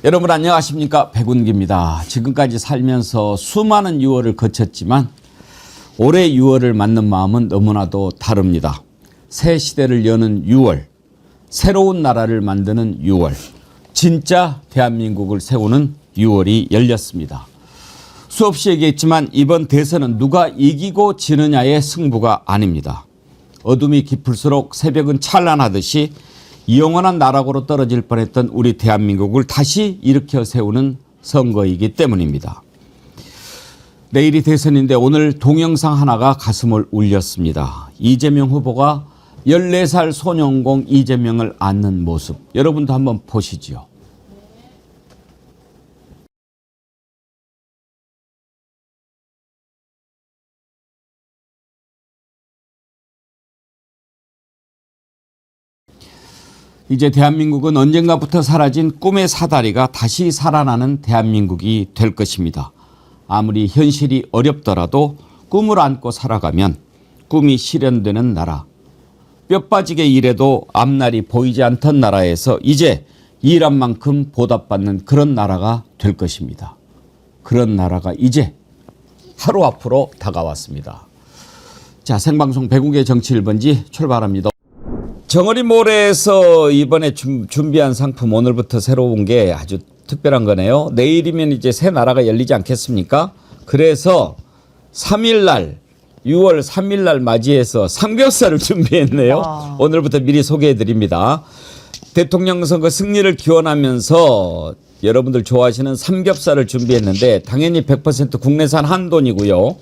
여러분 안녕하십니까? 백운기입니다. 지금까지 살면서 수많은 유월을 거쳤지만 올해 유월을 맞는 마음은 너무나도 다릅니다. 새 시대를 여는 유월, 새로운 나라를 만드는 유월, 진짜 대한민국을 세우는 유월이 열렸습니다. 수없이 얘기했지만 이번 대선은 누가 이기고 지느냐의 승부가 아닙니다. 어둠이 깊을수록 새벽은 찬란하듯이 영원한 나락으로 떨어질 뻔했던 우리 대한민국을 다시 일으켜 세우는 선거이기 때문입니다. 내일이 대선인데 오늘 동영상 하나가 가슴을 울렸습니다. 이재명 후보가 14살 소년공 이재명을 안는 모습. 여러분도 한번 보시죠. 이제 대한민국은 언젠가부터 사라진 꿈의 사다리가 다시 살아나는 대한민국이 될 것입니다. 아무리 현실이 어렵더라도 꿈을 안고 살아가면 꿈이 실현되는 나라. 뼈 빠지게 일해도 앞날이 보이지 않던 나라에서 이제 일한 만큼 보답받는 그런 나라가 될 것입니다. 그런 나라가 이제 하루 앞으로 다가왔습니다. 자, 생방송 백운기의 정치 1번지 출발합니다. 정어리 몰에서 이번에 준비한 상품 오늘부터 새로운 게 아주 특별한 거네요. 내일이면 이제 새 나라가 열리지 않겠습니까? 그래서 3일날 6월 3일날 맞이해서 삼겹살을 준비했네요. 오늘부터 미리 소개해 드립니다. 대통령 선거 승리를 기원하면서 여러분들 좋아하시는 삼겹살을 준비했는데 당연히 100% 국내산 한돈이고요.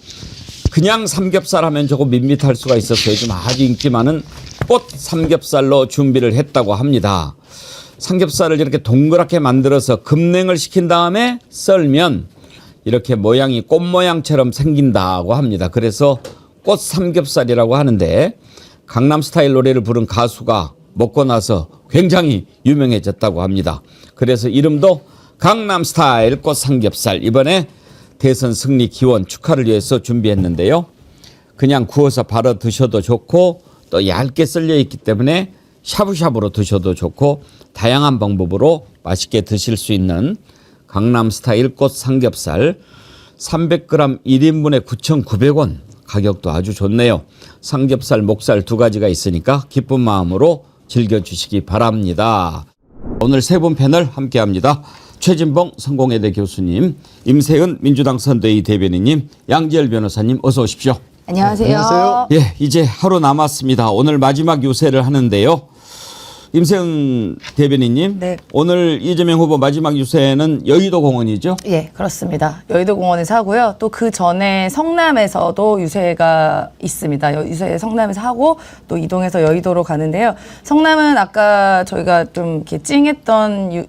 그냥 삼겹살 하면 조금 밋밋할 수가 있어서 요즘 아주 인기 많은 꽃 삼겹살로 준비를 했다고 합니다. 삼겹살을 이렇게 동그랗게 만들어서 급냉을 시킨 다음에 썰면 이렇게 모양이 꽃 모양처럼 생긴다고 합니다. 그래서 꽃 삼겹살이라고 하는데 강남 스타일 노래를 부른 가수가 먹고 나서 굉장히 유명해졌다고 합니다. 그래서 이름도 강남 스타일 꽃 삼겹살. 이번에 대선 승리 기원 축하를 위해서 준비했는데요. 그냥 구워서 바로 드셔도 좋고 또 얇게 썰려 있기 때문에 샤브샤브로 드셔도 좋고 다양한 방법으로 맛있게 드실 수 있는 강남 스타일 꽃 삼겹살 300g 1인분에 9,900원. 가격도 아주 좋네요. 삼겹살, 목살 두 가지가 있으니까 기쁜 마음으로 즐겨주시기 바랍니다. 오늘 세 분 패널 함께합니다. 최진봉 성공회대 교수님, 임세은 민주당 선대위 대변인님, 양지열 변호사님 어서 오십시오. 안녕하세요. 안녕하세요. 예, 이제 하루 남았습니다. 오늘 마지막 유세를 하는데요. 임세은 대변인님, 네. 오늘 이재명 후보 마지막 유세는 여의도 공원이죠? 예, 그렇습니다. 여의도 공원에서 하고요. 또 그 전에 성남에서도 유세가 있습니다. 유세 성남에서 하고 또 이동해서 여의도로 가는데요. 성남은 아까 저희가 좀 이렇게 찡했던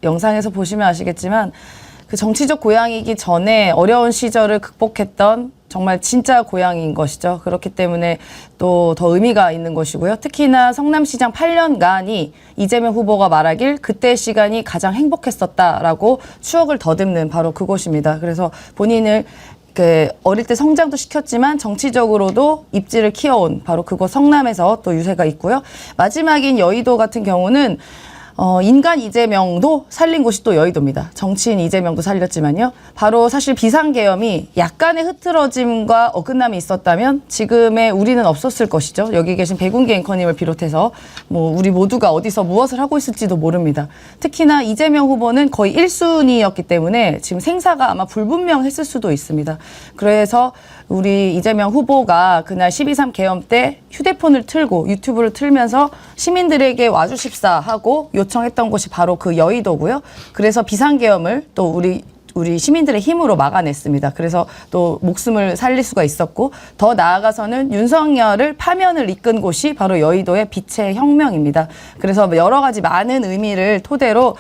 영상에서 보시면 아시겠지만 그 정치적 고향이기 전에 어려운 시절을 극복했던 정말 진짜 고향인 것이죠. 그렇기 때문에 또 더 의미가 있는 것이고요. 특히나 성남시장 8년간이 이재명 후보가 말하길 그때 시간이 가장 행복했었다라고 추억을 더듬는 바로 그곳입니다. 그래서 본인을 어릴 때 성장도 시켰지만 정치적으로도 입지를 키워온 바로 그곳 성남에서 또 유세가 있고요. 마지막인 여의도 같은 경우는 인간 이재명도 살린 곳이 또 여의도입니다. 정치인 이재명도 살렸지만요. 바로 사실 비상계엄이 약간의 흐트러짐과 어긋남이 있었다면 지금의 우리는 없었을 것이죠. 여기 계신 백운기 앵커님을 비롯해서 뭐 우리 모두가 어디서 무엇을 하고 있을지도 모릅니다. 특히나 이재명 후보는 거의 1순위였기 때문에 지금 생사가 아마 불분명했을 수도 있습니다. 그래서 우리 이재명 후보가 그날 12.3 계엄 때 휴대폰을 틀고 유튜브를 틀면서 시민들에게 와주십사 하고 요청했던 곳이 바로 그 여의도고요. 그래서 비상계엄을 또 우리 시민들의 힘으로 막아냈습니다. 그래서 또 목숨을 살릴 수가 있었고 더 나아가서는 윤석열을 파면을 이끈 곳이 바로 여의도의 빛의 혁명입니다. 그래서 여러 가지 많은 의미를 토대로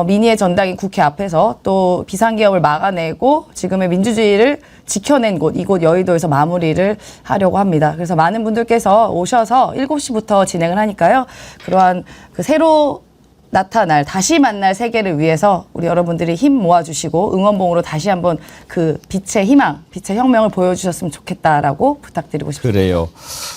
민의의 전당인 국회 앞에서 또 비상계엄을 막아내고 지금의 민주주의를 지켜낸 곳, 이곳 여의도에서 마무리를 하려고 합니다. 그래서 많은 분들께서 오셔서 7시부터 진행을 하니까요. 그러한 그 새로 다시 만날 세계를 위해서 우리 여러분들이 힘 모아주시고 응원봉으로 다시 한번 그 빛의 희망, 빛의 혁명을 보여주셨으면 좋겠다라고 부탁드리고 싶습니다. 그래요.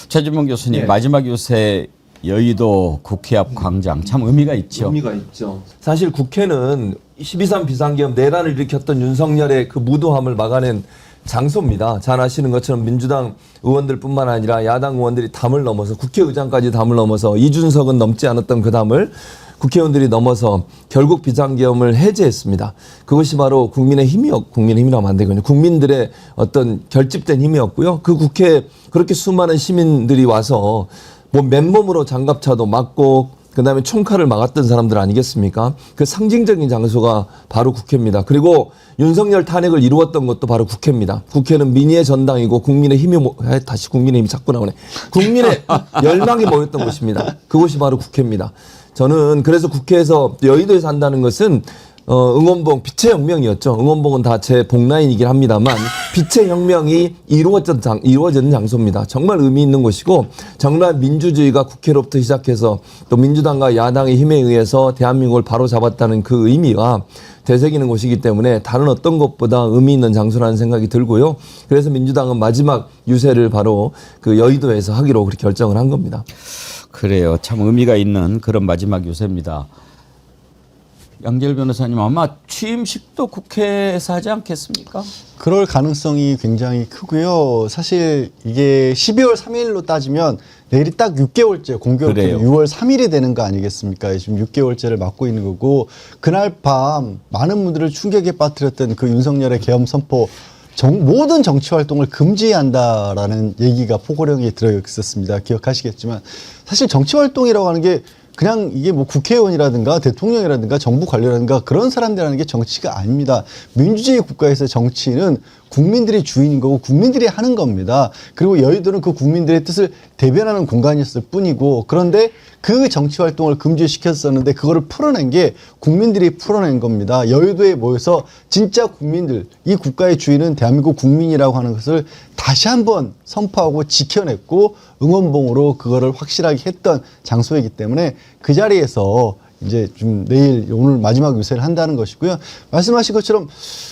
최진봉 교수님, 네. 마지막 유세 여의도 국회 앞 광장 참 의미가 있죠. 의미가 있죠. 사실 국회는 12.3 비상계엄 내란을 일으켰던 윤석열의 그 무도함을 막아낸 장소입니다. 잘 아시는 것처럼 민주당 의원들뿐만 아니라 야당 의원들이 담을 넘어서 국회의장까지 담을 넘어서 이준석은 넘지 않았던 그 담을 국회의원들이 넘어서 결국 비상계엄을 해제했습니다. 그것이 바로 국민의 힘이라면 안 되거든요. 국민들의 어떤 결집된 힘이었고요. 그 국회에 그렇게 수많은 시민들이 와서 뭐 맨몸으로 장갑차도 막고 그다음에 총칼을 막았던 사람들 아니겠습니까? 그 상징적인 장소가 바로 국회입니다. 그리고 윤석열 탄핵을 이루었던 것도 바로 국회입니다. 국회는 민의의 전당이고 국민의 힘이 다시 국민의 힘이 자꾸 나오네. 국민의 열망이 모였던 곳입니다. 그곳이 바로 국회입니다. 저는 그래서 국회에서 여의도에서 한다는 것은 응원봉 빛의 혁명이었죠. 응원봉은 다 제 복라인이긴 합니다만 빛의 혁명이 이루어진 장소입니다. 정말 의미 있는 곳이고 정말 민주주의가 국회로부터 시작해서 또 민주당과 야당의 힘에 의해서 대한민국을 바로잡았다는 그 의미가 되새기는 곳이기 때문에 다른 어떤 것보다 의미 있는 장소라는 생각이 들고요. 그래서 민주당은 마지막 유세를 바로 그 여의도에서 하기로 그렇게 결정을 한 겁니다. 그래요. 참 의미가 있는 그런 마지막 유세입니다. 양재열 변호사님 아마 취임식도 국회에서 하지 않겠습니까? 그럴 가능성이 굉장히 크고요. 사실 이게 12월 3일로 따지면 내일이 딱 6개월째 공교롭게 그래요. 6월 3일이 되는 거 아니겠습니까? 지금 6개월째를 맞고 있는 거고 그날 밤 많은 분들을 충격에 빠뜨렸던 그 윤석열의 계엄 선포 모든 정치 활동을 금지한다라는 얘기가 포고령에 들어 있었습니다. 기억하시겠지만 사실 정치 활동이라고 하는 게 그냥 이게 뭐 국회의원이라든가 대통령이라든가 정부 관료라든가 그런 사람들 하는 게 정치가 아닙니다. 민주주의 국가에서 정치는 국민들이 주인인 거고 국민들이 하는 겁니다. 그리고 여의도는 그 국민들의 뜻을 대변하는 공간이었을 뿐이고 그런데 그 정치 활동을 금지시켰었는데 그거를 풀어낸 게 국민들이 풀어낸 겁니다. 여의도에 모여서 진짜 국민들, 이 국가의 주인은 대한민국 국민이라고 하는 것을 다시 한번 선포하고 지켜냈고 응원봉으로 그거를 확실하게 했던 장소이기 때문에 그 자리에서 이제 좀 내일 오늘 마지막 유세를 한다는 것이고요. 말씀하신 것처럼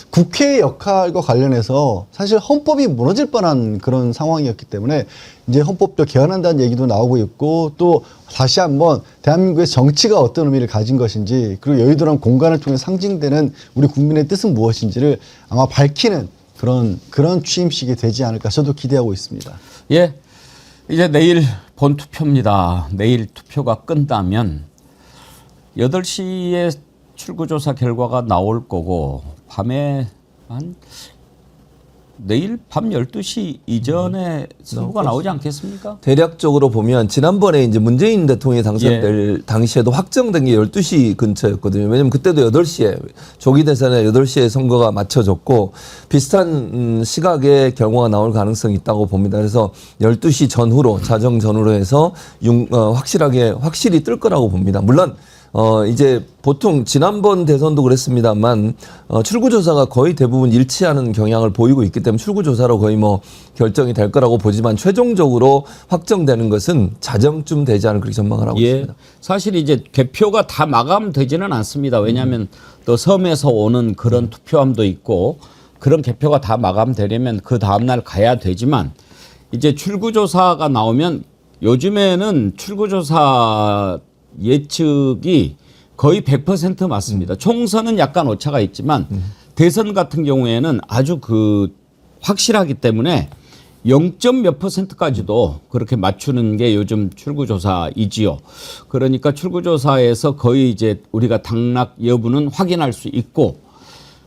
국회의 역할과 관련해서 사실 헌법이 무너질 뻔한 그런 상황이었기 때문에 이제 헌법도 개헌한다는 얘기도 나오고 있고 또 다시 한번 대한민국의 정치가 어떤 의미를 가진 것인지 그리고 여의도란 공간을 통해 상징되는 우리 국민의 뜻은 무엇인지를 아마 밝히는 그런 취임식이 되지 않을까 저도 기대하고 있습니다. 예, 이제 내일 본투표입니다. 내일 투표가 끝나면 8시에 출구조사 결과가 나올 거고 밤에 내일 밤 12시 이전에 선거가 나오지 않겠습니까? 대략적으로 보면 지난번에 이제 문재인 대통령이 당선될 당시에도 확정된 게 12시 근처였거든요. 왜냐면 그때도 8시에 조기 대선에 8시에 선거가 맞춰졌고 비슷한 시각에 결과가 나올 가능성이 있다고 봅니다. 그래서 12시 전후로 자정 전후로 해서 확실히 뜰 거라고 봅니다. 물론 이제 보통 지난번 대선도 그랬습니다만 출구조사가 거의 대부분 일치하는 경향을 보이고 있기 때문에 출구조사로 거의 뭐 결정이 될 거라고 보지만 최종적으로 확정되는 것은 자정쯤 되지 않을 그렇게 전망을 하고 있습니다. 사실 이제 개표가 다 마감되지는 않습니다. 왜냐하면 또 섬에서 오는 그런 투표함도 있고 그런 개표가 다 마감되려면 그 다음날 가야 되지만 이제 출구조사가 나오면 요즘에는 출구조사 예측이 거의 100% 맞습니다. 총선은 약간 오차가 있지만 대선 같은 경우에는 아주 확실하기 때문에 0몇 %까지도 그렇게 맞추는 게 요즘 출구조사이지요. 그러니까 출구조사에서 거의 이제 우리가 당락 여부는 확인할 수 있고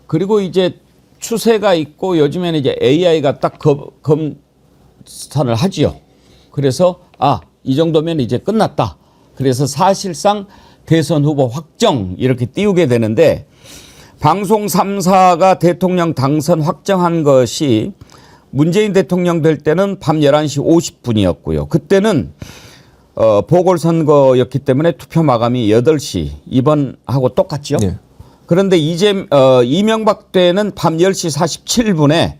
그리고 이제 추세가 있고 요즘에는 이제 AI가 딱 검사를 하지요. 그래서 이 정도면 이제 끝났다. 그래서 사실상 대선 후보 확정 이렇게 띄우게 되는데 방송 3사가 대통령 당선 확정한 것이 문재인 대통령 될 때는 밤 11시 50분이었고요. 그때는 보궐선거였기 때문에 투표 마감이 8시 이번하고 똑같죠. 네. 그런데 이제 이명박 때는 밤 10시 47분에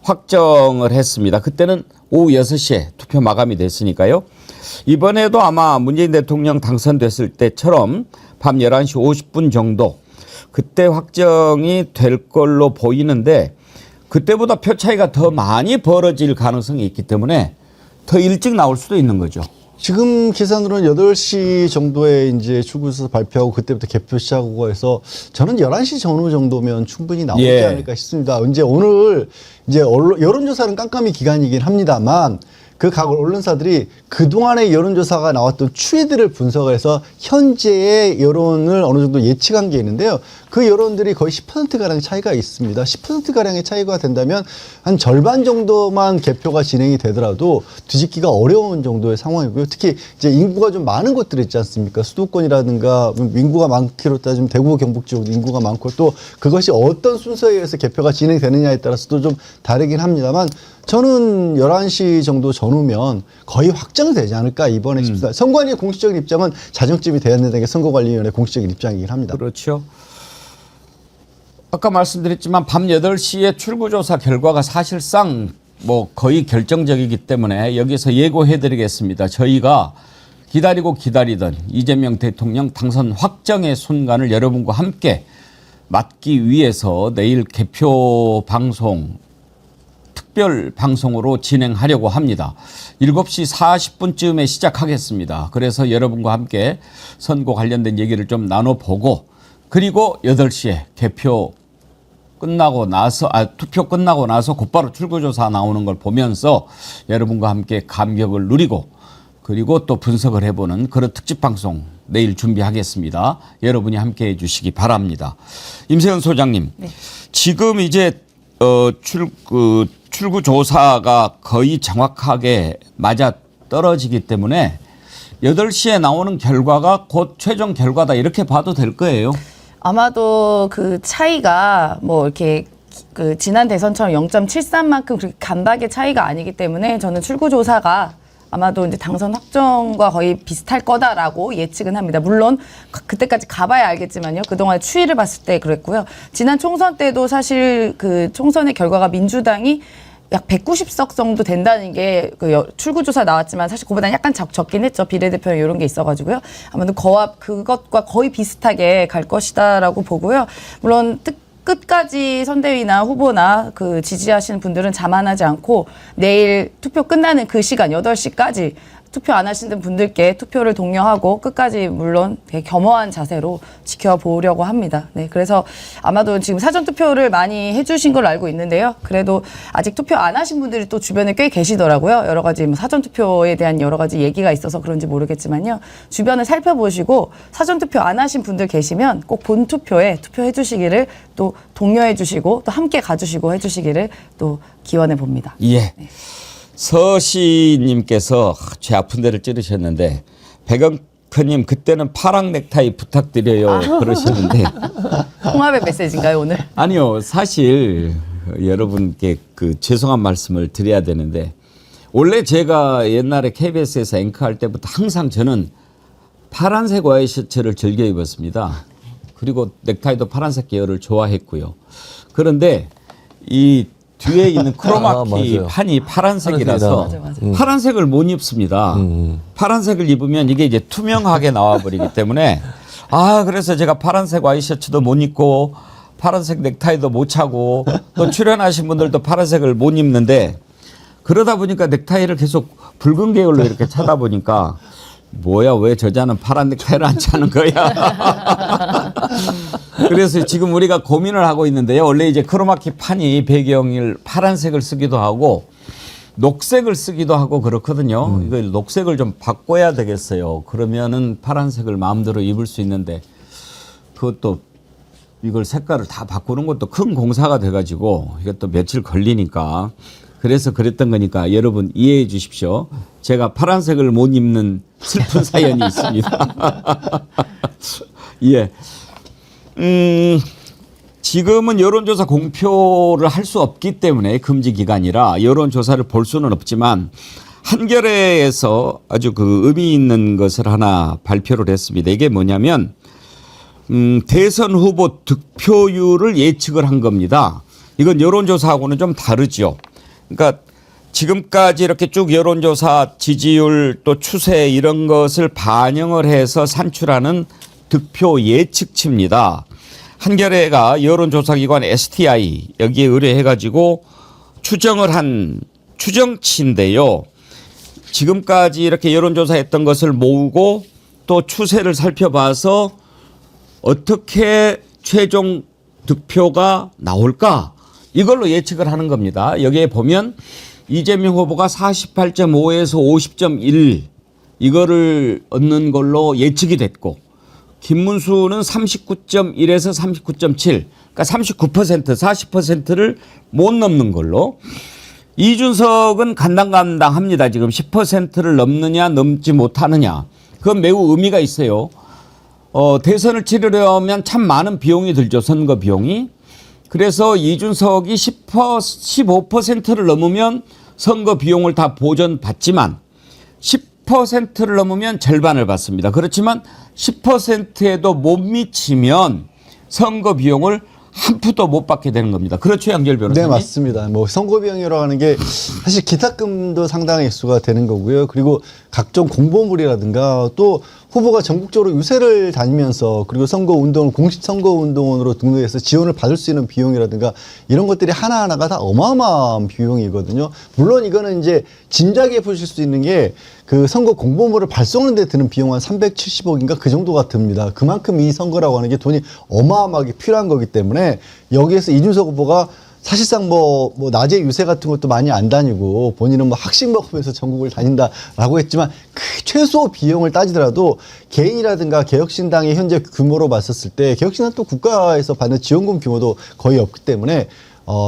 확정을 했습니다. 그때는 오후 6시에 투표 마감이 됐으니까요. 이번에도 아마 문재인 대통령 당선됐을 때처럼 밤 11시 50분 정도 그때 확정이 될 걸로 보이는데 그때보다 표 차이가 더 많이 벌어질 가능성이 있기 때문에 더 일찍 나올 수도 있는 거죠. 지금 계산으로는 8시 정도에 이제 출구조사 발표하고 그때부터 개표 시작하고 해서 저는 11시 전후 정도면 충분히 나오지 예. 않을까 싶습니다. 이제 오늘 이제 여론조사는 깜깜이 기간이긴 합니다만 그 각 언론사들이 그동안의 여론조사가 나왔던 추이들을 분석해서 현재의 여론을 어느 정도 예측한 게 있는데요. 그 여론들이 거의 10%가량 차이가 있습니다. 10%가량의 차이가 된다면 한 절반 정도만 개표가 진행이 되더라도 뒤집기가 어려운 정도의 상황이고요. 특히 이제 인구가 좀 많은 곳들 있지 않습니까? 수도권이라든가 인구가 많기로 따지면 대구, 경북 지역도 인구가 많고 또 그것이 어떤 순서에 의해서 개표가 진행되느냐에 따라서도 좀 다르긴 합니다만 저는 11시 정도 전후면 거의 확정되지 않을까 이번에 싶습니다. 선관위의 공식적인 입장은 자정쯤이 돼야 된다는 게 선거관리위원회 공식적인 입장이긴 합니다. 그렇죠. 아까 말씀드렸지만 밤 8시에 출구조사 결과가 사실상 뭐 거의 결정적이기 때문에 여기서 예고해드리겠습니다. 저희가 기다리고 기다리던 이재명 대통령 당선 확정의 순간을 여러분과 함께 맞기 위해서 내일 개표 방송 특별 방송으로 진행하려고 합니다. 7시 40분쯤에 시작하겠습니다. 그래서 여러분과 함께 선거 관련된 얘기를 좀 나눠보고 그리고 8시에 개표 끝나고 나서 투표 끝나고 나서 곧바로 출구조사 나오는 걸 보면서 여러분과 함께 감격을 누리고 그리고 또 분석을 해보는 그런 특집 방송 내일 준비하겠습니다. 여러분이 함께해 주시기 바랍니다. 임세현 소장님, 네. 지금 이제 출구조사가 거의 정확하게 맞아 떨어지기 때문에 8시에 나오는 결과가 곧 최종 결과다 이렇게 봐도 될 거예요. 아마도 그 차이가 뭐 이렇게 그 지난 대선처럼 0.73만큼 그렇게 간박의 차이가 아니기 때문에 저는 출구조사가 아마도 이제 당선 확정과 거의 비슷할 거다라고 예측은 합니다. 물론 그때까지 가봐야 알겠지만요. 그동안 추이를 봤을 때 그랬고요. 지난 총선 때도 사실 그 총선의 결과가 민주당이 약 190석 정도 된다는 게 그 출구조사 나왔지만 사실 그보다 약간 적긴 했죠. 비례대표 이런 게 있어가지고요. 아마도 그것과 거의 비슷하게 갈 것이다라고 보고요. 물론 끝까지 선대위나 후보나 그 지지하시는 분들은 자만하지 않고 내일 투표 끝나는 그 시간 8시까지 투표 안 하시는 분들께 투표를 독려하고 끝까지 물론 되게 겸허한 자세로 지켜보려고 합니다. 네, 그래서 아마도 지금 사전 투표를 많이 해주신 걸로 알고 있는데요. 그래도 아직 투표 안 하신 분들이 또 주변에 꽤 계시더라고요. 여러 가지 뭐 사전 투표에 대한 여러 가지 얘기가 있어서 그런지 모르겠지만요. 주변을 살펴보시고 사전 투표 안 하신 분들 계시면 꼭 본 투표에 투표해 주시기를 또 독려해 주시고 또 함께 가주시고 해주시기를 또 기원해 봅니다. 예. 서시님께서 제 아픈 데를 찌르셨는데 백영표님 그때는 파랑 넥타이 부탁드려요 그러시는데 통합의 메시지인가요 오늘? 아니요 사실 여러분께 그 죄송한 말씀을 드려야 되는데 원래 제가 옛날에 KBS에서 앵커할 때부터 항상 저는 파란색 와이셔츠를 즐겨 입었습니다. 그리고 넥타이도 파란색 계열을 좋아했고요. 그런데 이 뒤에 있는 크로마키 맞아요. 판이 파란색이라서 맞아. 파란색을 못 입습니다. 파란색을 입으면 이게 이제 투명하게 나와버리기 때문에 그래서 제가 파란색 와이셔츠도 못 입고 파란색 넥타이도 못 차고 또 출연하신 분들도 파란색을 못 입는데 그러다 보니까 넥타이를 계속 붉은 계열로 이렇게 차다 보니까 뭐야 왜 저자는 파란 넥타이를 안 차는 거야. 그래서 지금 우리가 고민을 하고 있는데요. 원래 이제 크로마키 판이 배경을 파란색을 쓰기도 하고 녹색을 쓰기도 하고 그렇거든요. 이걸 녹색을 좀 바꿔야 되겠어요. 그러면은 파란색을 마음대로 입을 수 있는데 그것도 이걸 색깔을 다 바꾸는 것도 큰 공사가 돼가지고 이것도 며칠 걸리니까 그래서 그랬던 거니까 여러분 이해해 주십시오. 제가 파란색을 못 입는 슬픈 사연이 있습니다. 예. 지금은 여론조사 공표를 할 수 없기 때문에 금지 기간이라 여론조사를 볼 수는 없지만 한겨레에서 아주 그 의미 있는 것을 하나 발표를 했습니다. 이게 뭐냐면 대선 후보 득표율을 예측을 한 겁니다. 이건 여론조사하고는 좀 다르죠. 그러니까 지금까지 이렇게 쭉 여론조사 지지율 또 추세 이런 것을 반영을 해서 산출하는 득표 예측치입니다. 한겨레가 여론조사기관 STI 여기에 의뢰해가지고 추정을 한 추정치인데요. 지금까지 이렇게 여론조사했던 것을 모으고 또 추세를 살펴봐서 어떻게 최종 득표가 나올까 이걸로 예측을 하는 겁니다. 여기에 보면 이재명 후보가 48.5에서 50.1 이거를 얻는 걸로 예측이 됐고 김문수는 39.1에서 39.7 그러니까 39% 40%를 못 넘는 걸로 이준석은 간당간당합니다. 지금 10%를 넘느냐 넘지 못하느냐 그건 매우 의미가 있어요. 대선을 치르려면 참 많은 비용이 들죠. 선거 비용이. 그래서 이준석이 15%를 넘으면 선거 비용을 다 보전받지만 10%를 넘으면 절반을 받습니다. 그렇지만 10%에도 못 미치면 선거 비용을 한 푼도 못 받게 되는 겁니다. 그렇죠, 양절 변호사님? 네, 맞습니다. 뭐 선거 비용이라고 하는 게 사실 기탁금도 상당히 액수가 되는 거고요. 그리고 각종 공보물이라든가 또 후보가 전국적으로 유세를 다니면서 그리고 선거 운동을 공식 선거 운동원으로 등록해서 지원을 받을 수 있는 비용이라든가 이런 것들이 하나하나가 다 어마어마한 비용이거든요. 물론 이거는 이제 짐작해 보실 수 있는 게 그 선거 공보물을 발송하는 데 드는 비용 한 370억인가 그 정도가 듭니다. 그만큼 이 선거라고 하는 게 돈이 어마어마하게 필요한 거기 때문에 여기에서 이준석 후보가 사실상 뭐 낮에 유세 같은 것도 많이 안 다니고 본인은 뭐 학식 먹으면서 전국을 다닌다라고 했지만 그 최소 비용을 따지더라도 개인이라든가 개혁신당의 현재 규모로 봤었을 때 개혁신당 또 국가에서 받는 지원금 규모도 거의 없기 때문에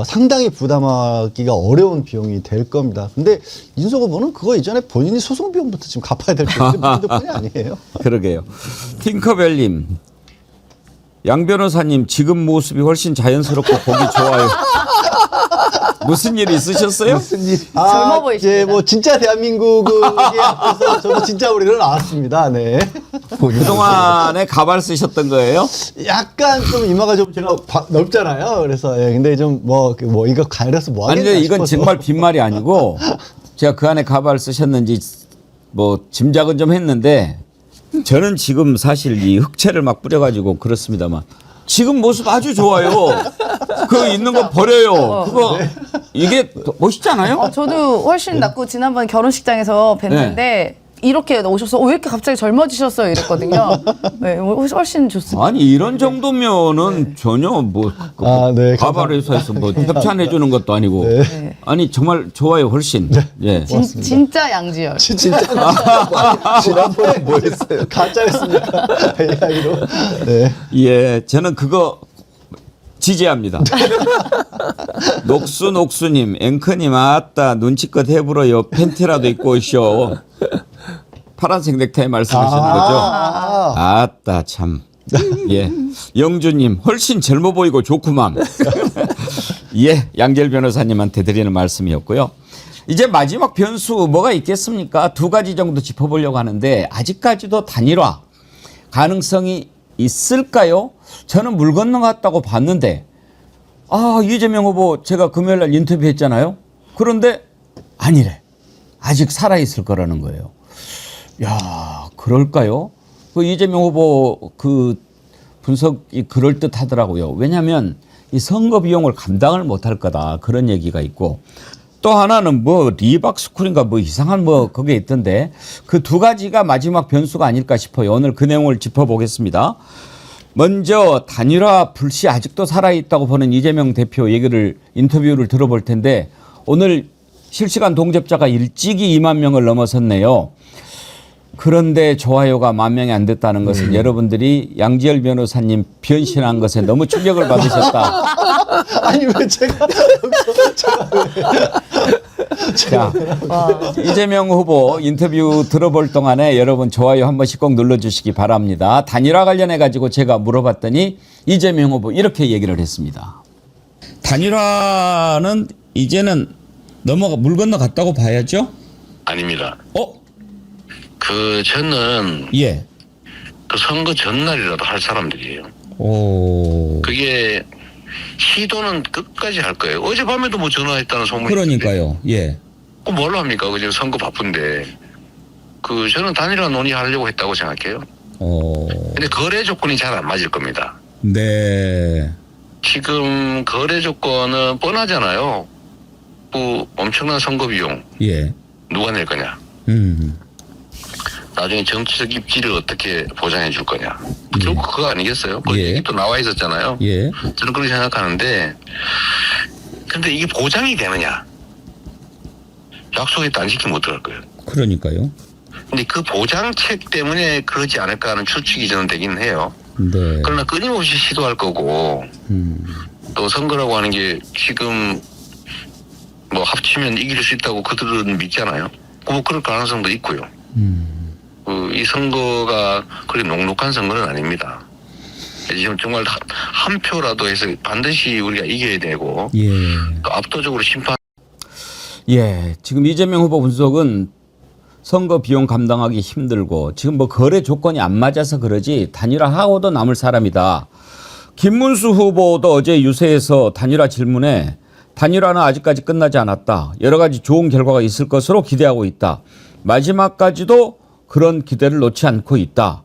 상당히 부담하기가 어려운 비용이 될 겁니다. 근데 이준석 후보는 그거 이전에 본인이 소송 비용부터 지금 갚아야 될 뿐이 아니에요. 그러게요. 팅커벨님, 양 변호사님 지금 모습이 훨씬 자연스럽고 보기 좋아요. 무슨 일 있으셨어요? 무슨 일이? 젊어 보이십니다. 뭐 진짜 대한민국에 앞서서 저도 진짜 우리를 나왔습니다. 네. 그동안에 가발 쓰셨던 거예요? 약간 좀 이마가 좀 제가 넓잖아요. 그래서 근데 좀 뭐 이거 가려서 뭐 아니, 하겠나 근데 이건 싶어서. 정말 빈말이 아니고 제가 그 안에 가발 쓰셨는지 뭐 짐작은 좀 했는데 저는 지금 사실 이 흑채를 막 뿌려가지고 그렇습니다만 지금 모습 아주 좋아요. 그 있는 거 버려요. 그거 이게 멋있잖아요. 저도 훨씬 낫고 지난번 결혼식장에서 뵀는데 이렇게 오셔서 왜 이렇게 갑자기 젊어지셨어요 이랬거든요. 네, 훨씬 좋습니다. 아니 이런 정도면은 전혀 뭐 네, 가발 회사에서 뭐 협찬해 주는 것도 아니고 아니 정말 좋아요 훨씬. 예. 진짜 양지열. 진짜 지난번에 뭐 했어요? 가짜였습니까? AI로. 네. 예, 저는 그거 지지합니다. 녹수님, 앵커님 아따 눈치껏 해불어요. 팬티라도 입고 오쇼. 파란색 넥타이 말씀하시는 거죠? 아따 참. 예, 영주님 훨씬 젊어 보이고 좋구만. 예, 양절 변호사님한테 드리는 말씀이었고요. 이제 마지막 변수 뭐가 있겠습니까? 두 가지 정도 짚어보려고 하는데 아직까지도 단일화 가능성이 있을까요? 저는 물 건너갔다고 봤는데 이재명 후보 제가 금요일 날 인터뷰했잖아요. 그런데 아니래. 아직 살아있을 거라는 거예요. 야, 그럴까요? 그 이재명 후보 그 분석이 그럴듯 하더라고요. 왜냐하면 이 선거 비용을 감당을 못할 거다. 그런 얘기가 있고 또 하나는 뭐 리박스쿨인가 뭐 이상한 뭐 그게 있던데 그 두 가지가 마지막 변수가 아닐까 싶어요. 오늘 그 내용을 짚어보겠습니다. 먼저 단일화 불씨 아직도 살아있다고 보는 이재명 대표 인터뷰를 들어볼 텐데 오늘 실시간 동접자가 일찍이 2만 명을 넘어섰네요. 그런데 좋아요가 10,000명이 안 됐다는 것은 여러분들이 양지열 변호사님 변신한 것에 너무 충격을 받으셨다. 아니 왜 제가 자, 이재명 후보 인터뷰 들어볼 동안에 여러분 좋아요 한 번씩 꼭 눌러주시기 바랍니다. 단일화 관련해 가지고 제가 물어봤더니 이재명 후보 이렇게 얘기를 했습니다. 단일화는 이제는 물 건너갔다고 봐야죠? 아닙니다. 저는 예. 그 선거 전날이라도 할 사람들이에요. 오. 그게 시도는 끝까지 할 거예요. 어젯밤에도 뭐 전화했다는 소문이 그러니까요. 예. 그 뭘로 합니까? 지금 선거 바쁜데. 저는 단일화 논의하려고 했다고 생각해요. 근데 거래 조건이 잘 안 맞을 겁니다. 네. 지금 거래 조건은 뻔하잖아요. 엄청난 선거 비용 예. 누가 낼 거냐? 나중에 정치적 입지를 어떻게 보장해 줄 거냐. 결국 그거 아니겠어요? 그 예. 얘기 또 나와 있었잖아요. 예. 저는 그렇게 생각하는데, 근데 이게 보장이 되느냐? 약속했다 안 지키면 못 들어갈 거예요. 그러니까요. 근데 그 보장책 때문에 그러지 않을까 하는 추측이 저는 되긴 해요. 네. 그러나 끊임없이 시도할 거고, 또 선거라고 하는 게 지금 뭐 합치면 이길 수 있다고 그들은 믿잖아요. 뭐 그럴 가능성도 있고요. 이 선거가 그리 녹록한 선거는 아닙니다. 지금 정말 한 표라도 해서 반드시 우리가 이겨야 되고, 예. 또 압도적으로 심판. 예. 지금 이재명 후보 분석은 선거 비용 감당하기 힘들고 지금 뭐 거래 조건이 안 맞아서 그러지 단일화하고도 남을 사람이다. 김문수 후보도 어제 유세에서 단일화 질문에 단일화는 아직까지 끝나지 않았다. 여러 가지 좋은 결과가 있을 것으로 기대하고 있다. 마지막까지도 그런 기대를 놓지 않고 있다.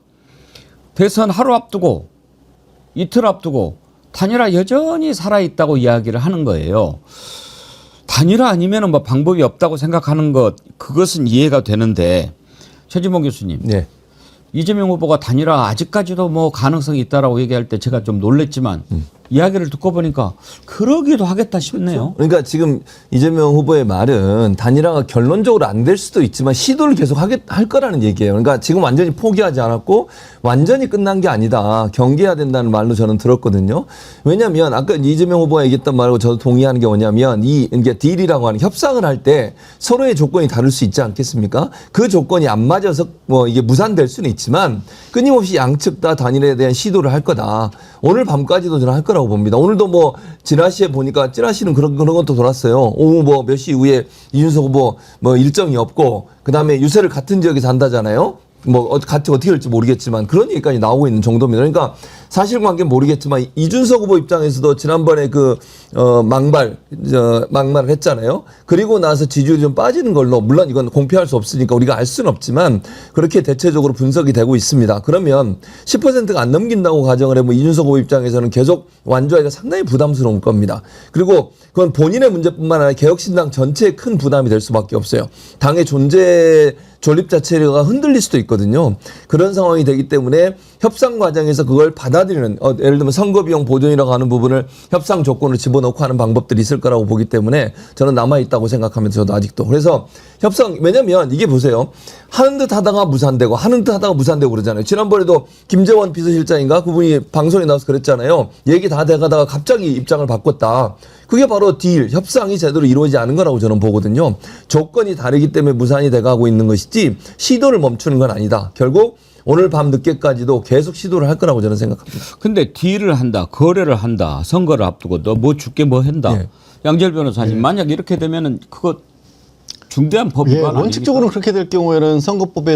대선 하루 앞두고 이틀 앞두고 단일화 여전히 살아있다고 이야기를 하는 거예요. 단일화 아니면 뭐 방법이 없다고 생각하는 것 그것은 이해가 되는데 최진봉 교수님. 네. 이재명 후보가 단일화 아직까지도 뭐 가능성이 있다라고 얘기할 때 제가 좀 놀랬지만 이야기를 듣고 보니까 그러기도 하겠다 싶네요. 그러니까 지금 이재명 후보의 말은 단일화가 결론적으로 안 될 수도 있지만 시도를 계속 할 거라는 얘기예요. 그러니까 지금 완전히 포기하지 않았고 완전히 끝난 게 아니다. 경계해야 된다는 말로 저는 들었거든요. 왜냐하면 아까 이재명 후보가 얘기했던 말하고 저도 동의하는 게 뭐냐면 이게 딜이라고 하는 협상을 할 때 서로의 조건이 다를 수 있지 않겠습니까? 그 조건이 안 맞아서 뭐 이게 무산될 수는 있지만 끊임없이 양측 다 단일화에 대한 시도를 할 거다. 오늘 밤까지도 저는 할 거라고 봅니다. 오늘도 뭐 지라시에 보니까 찌라시는 그런 것도 돌았어요. 오후 뭐 몇 시 이후에 이준석 후보 뭐 일정이 없고 그다음에 유세를 같은 지역에서 한다잖아요. 뭐 같이 어떻게 할지 모르겠지만 그런 얘기까지 나오고 있는 정도입니다. 그러니까 사실관계는 모르겠지만 이준석 후보 입장에서도 지난번에 막말을 했잖아요. 그리고 나서 지지율이 좀 빠지는 걸로 물론 이건 공표할 수 없으니까 우리가 알 수는 없지만 그렇게 대체적으로 분석이 되고 있습니다. 그러면 10%가 안 넘긴다고 가정을 해보면 이준석 후보 입장에서는 계속 완주하기가 상당히 부담스러울 겁니다. 그리고 그건 본인의 문제뿐만 아니라 개혁신당 전체에 큰 부담이 될 수밖에 없어요. 당의 존립 자체가 흔들릴 수도 있거든요. 그런 상황이 되기 때문에 협상 과정에서 그걸 받아들이는 예를 들면 선거비용 보존이라고 하는 부분을 협상 조건으로 집어넣고 하는 방법들이 있을 거라고 보기 때문에 저는 남아있다고 생각하면서 저도 아직도. 그래서 왜냐면 이게 보세요. 하는 듯 하다가 무산되고 하는 듯 하다가 무산되고 그러잖아요. 지난번에도 김재원 비서실장인가 그분이 방송에 나와서 그랬잖아요. 얘기 다 돼가다가 갑자기 입장을 바꿨다. 그게 바로 협상이 제대로 이루어지지 않은 거라고 저는 보거든요. 조건이 다르기 때문에 무산이 돼가고 있는 것이지 시도를 멈추는 건 아니다. 결국 오늘 밤 늦게까지도 계속 시도를 할 거라고 저는 생각합니다. 근데 딜을 한다, 거래를 한다, 선거를 앞두고 너 뭐 줄게 뭐 한다. 예. 양재열 변호사님 만약 이렇게 되면은 그거 중대한 법 위반 아닙니까? 원칙적으로 그렇게 될 경우에는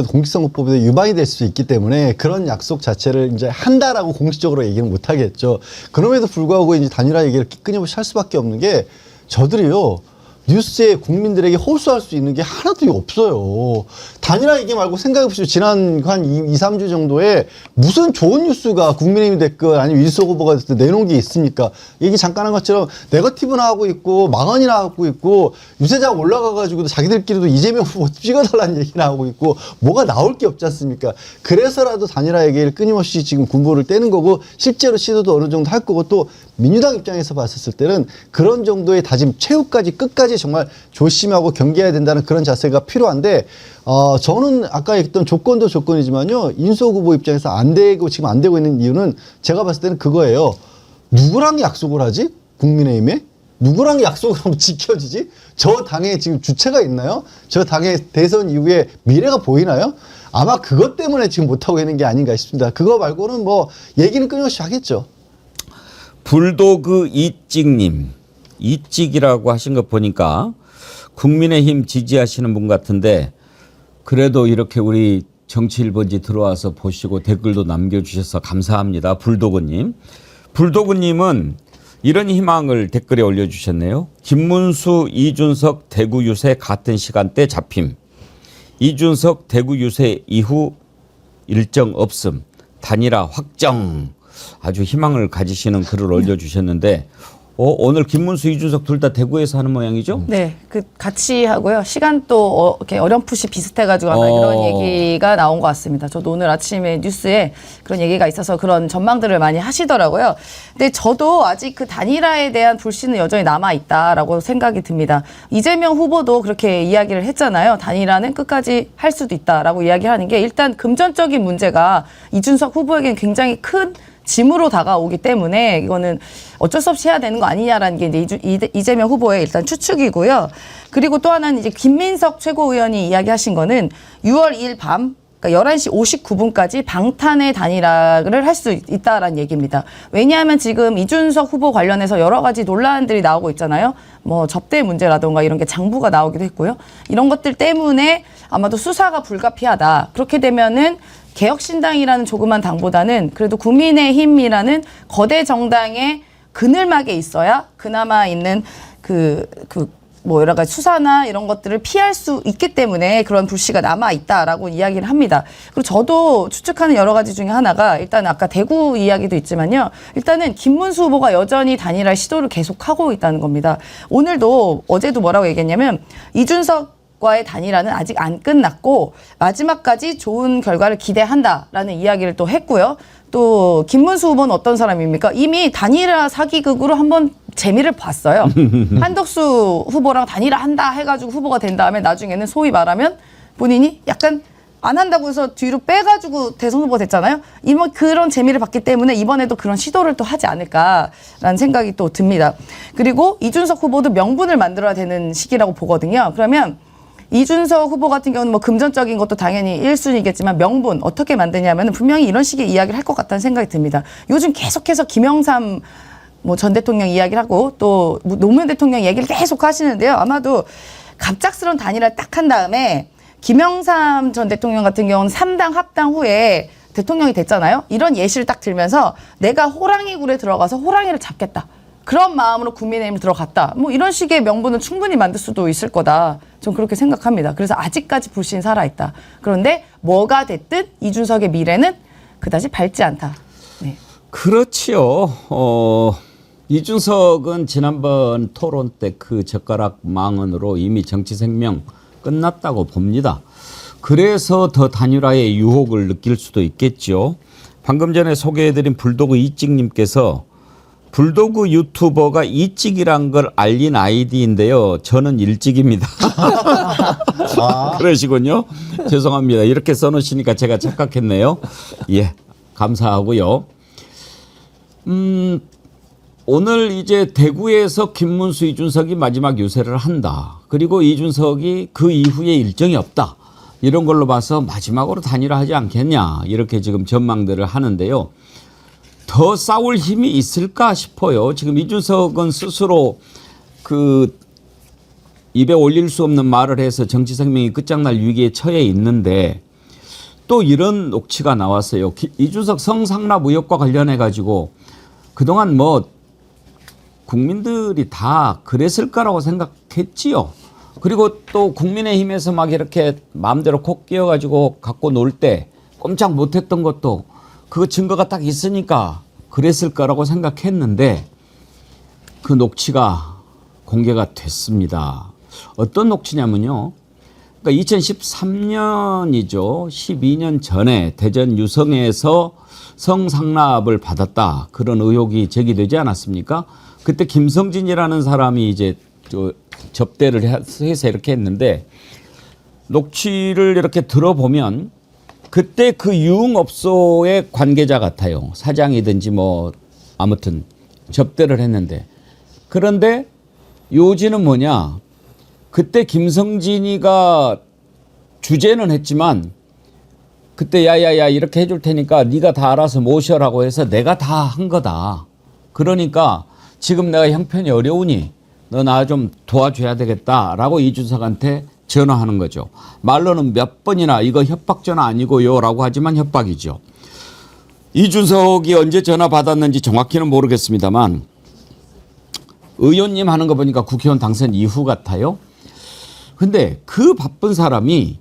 공직선거법에 위반이 될 수 있기 때문에 그런 약속 자체를 이제 한다라고 공식적으로 얘기는 못 하겠죠. 그럼에도 불구하고 이제 단일화 얘기를 끊임없이 할 수밖에 없는 게 저들이요. 뉴스에 국민들에게 호소할 수 있는 게 하나도 없어요. 단일화 얘기 말고 생각해보시죠. 지난 한 2, 3주 정도에 무슨 좋은 뉴스가 국민의힘이 됐건 아니면 이준석 후보가 됐든 내놓은 게 있습니까? 얘기 잠깐 한 것처럼 네거티브나 하고 있고 망언이나 하고 있고 유세장 올라가가지고도 자기들끼리도 이재명 후보 찍어달라는 얘기나 하고 있고 뭐가 나올 게 없지 않습니까? 그래서라도 단일화 얘기를 끊임없이 지금 군보를 떼는 거고 실제로 시도도 어느 정도 할 거고 또 민주당 입장에서 봤을 때는 그런 정도의 다짐 최후까지 끝까지 정말 조심하고 경계해야 된다는 그런 자세가 필요한데 저는 아까 했던 조건도 조건이지만요. 이준석 후보 입장에서 지금 안 되고 있는 이유는 제가 봤을 때는 그거예요. 누구랑 약속을 하지? 국민의힘에? 누구랑 약속을 하면 지켜지지? 저 당에 지금 주체가 있나요? 저 당의 대선 이후에 미래가 보이나요? 아마 그것 때문에 지금 못하고 있는 게 아닌가 싶습니다. 그거 말고는 뭐 얘기는 끊임없이 하겠죠. 불도그 이찍님, 이찍이라고 하신 거 보니까 국민의힘 지지하시는 분 같은데 그래도 이렇게 우리 정치1번지 들어와서 보시고 댓글도 남겨주셔서 감사합니다. 불도그님. 불도그님은 이런 희망을 댓글에 올려주셨네요. 김문수, 이준석 대구 유세 같은 시간대 잡힘. 이준석 대구 유세 이후 일정 없음. 단일화 확정. 아주 희망을 가지시는 글을 올려주셨는데 오늘 김문수, 이준석 둘 다 대구에서 하는 모양이죠? 네, 그 같이 하고요. 시간도 이렇게 어렴풋이 비슷해가지고 아마 이런 얘기가 나온 것 같습니다. 저도 오늘 아침에 뉴스에 그런 얘기가 있어서 그런 전망들을 많이 하시더라고요. 근데 저도 아직 그 단일화에 대한 불신은 여전히 남아 있다라고 생각이 듭니다. 이재명 후보도 그렇게 이야기를 했잖아요. 단일화는 끝까지 할 수도 있다라고 이야기하는 게 일단 금전적인 문제가 이준석 후보에게는 굉장히 큰 짐으로 다가오기 때문에 이거는 어쩔 수 없이 해야 되는 거 아니냐라는 게 이제 이재명 후보의 일단 추측이고요. 그리고 또 하나는 이제 김민석 최고위원이 이야기하신 거는 6월 2일 밤 그러니까 11시 59분까지 방탄의 단일화를 할 수 있다라는 얘기입니다. 왜냐하면 지금 이준석 후보 관련해서 여러 가지 논란들이 나오고 있잖아요. 뭐 접대 문제라든가 이런 게 장부가 나오기도 했고요. 이런 것들 때문에 아마도 수사가 불가피하다. 그렇게 되면은 개혁신당이라는 조그만 당보다는 그래도 국민의힘이라는 거대 정당의 그늘막에 있어야 그나마 있는 뭐 여러 가지 수사나 이런 것들을 피할 수 있기 때문에 그런 불씨가 남아 있다라고 이야기를 합니다. 그리고 저도 추측하는 여러 가지 중에 하나가 일단 아까 대구 이야기도 있지만요. 일단은 김문수 후보가 여전히 단일화 시도를 계속하고 있다는 겁니다. 오늘도 어제도 뭐라고 얘기했냐면 이준석 과의 단일화는 아직 안 끝났고 마지막까지 좋은 결과를 기대한다라는 이야기를 또 했고요. 또 김문수 후보는 어떤 사람입니까? 이미 단일화 사기극으로 한번 재미를 봤어요. 한덕수 후보랑 단일화한다 해가지고 후보가 된 다음에 나중에는 소위 말하면 본인이 약간 안 한다고 해서 뒤로 빼가지고 대선 후보가 됐잖아요. 이번 그런 재미를 봤기 때문에 이번에도 그런 시도를 또 하지 않을까라는 생각이 또 듭니다. 그리고 이준석 후보도 명분을 만들어야 되는 시기라고 보거든요. 그러면 이준석 후보 같은 경우는 뭐 금전적인 것도 당연히 1순위겠지만 명분 어떻게 만드냐면 분명히 이런 식의 이야기를 할 것 같다는 생각이 듭니다. 요즘 계속해서 김영삼 뭐 전 대통령 이야기를 하고 또 노무현 대통령 얘기를 계속 하시는데요. 아마도 갑작스러운 단일화를 딱 한 다음에 김영삼 전 대통령 같은 경우는 3당 합당 후에 대통령이 됐잖아요. 이런 예시를 딱 들면서 내가 호랑이 굴에 들어가서 호랑이를 잡겠다. 그런 마음으로 국민의힘을 들어갔다. 뭐 이런 식의 명분은 충분히 만들 수도 있을 거다. 전 그렇게 생각합니다. 그래서 아직까지 불신 살아있다. 그런데 뭐가 됐든 이준석의 미래는 그다지 밝지 않다. 네. 그렇지요. 이준석은 지난번 토론 때 그 젓가락 망언으로 이미 정치 생명 끝났다고 봅니다. 그래서 더 단일화의 유혹을 느낄 수도 있겠죠. 방금 전에 소개해드린 불도그 이찍님께서 불도그 유튜버가 이찍이란 걸 알린 아이디인데요. 저는 일찍입니다. 그러시군요. 죄송합니다. 이렇게 써놓으시니까 제가 착각했네요. 예, 감사하고요. 오늘 이제 대구에서 김문수, 이준석이 마지막 유세를 한다. 그리고 이준석이 그 이후에 일정이 없다. 이런 걸로 봐서 마지막으로 단일화하지 않겠냐. 이렇게 지금 전망들을 하는데요. 더 싸울 힘이 있을까 싶어요. 지금 이준석은 스스로 그 입에 올릴 수 없는 말을 해서 정치 생명이 끝장날 위기에 처해 있는데 또 이런 녹취가 나왔어요. 이준석 성상납 의혹과 관련해 가지고 그동안 뭐 국민들이 다 그랬을까라고 생각했지요. 그리고 또 국민의힘에서 막 이렇게 마음대로 콕 끼어가지고 갖고 놀 때 꼼짝 못했던 것도 그 증거가 딱 있으니까 그랬을 거라고 생각했는데 그 녹취가 공개가 됐습니다. 어떤 녹취냐면요. 그러니까 2013년이죠. 12년 전에 대전 유성에서 성상납을 받았다. 그런 의혹이 제기되지 않았습니까? 그때 김성진이라는 사람이 이제 접대를 해서 이렇게 했는데 녹취를 이렇게 들어보면 그때 그 유흥업소의 관계자 같아요. 사장이든지 뭐 아무튼 접대를 했는데 그런데 요지는 뭐냐. 그때 김성진이가 주재는 했지만 그때 야야야 이렇게 해줄 테니까 네가 다 알아서 모셔라고 해서 내가 다 한 거다. 그러니까 지금 내가 형편이 어려우니 너 나 좀 도와줘야 되겠다라고 이준석한테 전화하는 거죠. 말로는 몇 번이나 이거 협박 전화 아니고요 라고 하지만 협박이죠. 이준석이 언제 전화 받았는지 정확히는 모르겠습니다만 의원님 하는 거 보니까 국회의원 당선 이후 같아요. 근데 그 바쁜 사람이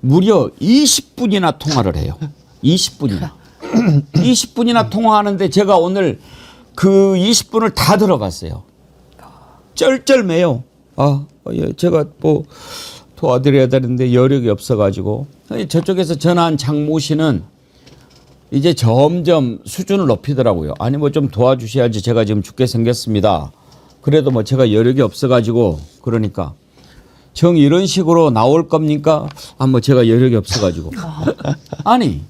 무려 20분이나 통화를 해요. 20분이나. 20분이나 통화하는데 제가 오늘 그 20분을 다 들어갔어요. 쩔쩔매요. 예, 제가 뭐 도와드려야 되는데 여력이 없어가지고. 저쪽에서 전화한 장모 씨는 이제 점점 수준을 높이더라고요. 아니 뭐 좀 도와주셔야지, 제가 지금 죽게 생겼습니다. 그래도 뭐 제가 여력이 없어가지고. 그러니까 정 이런 식으로 나올 겁니까? 뭐 제가 여력이 없어가지고. 아니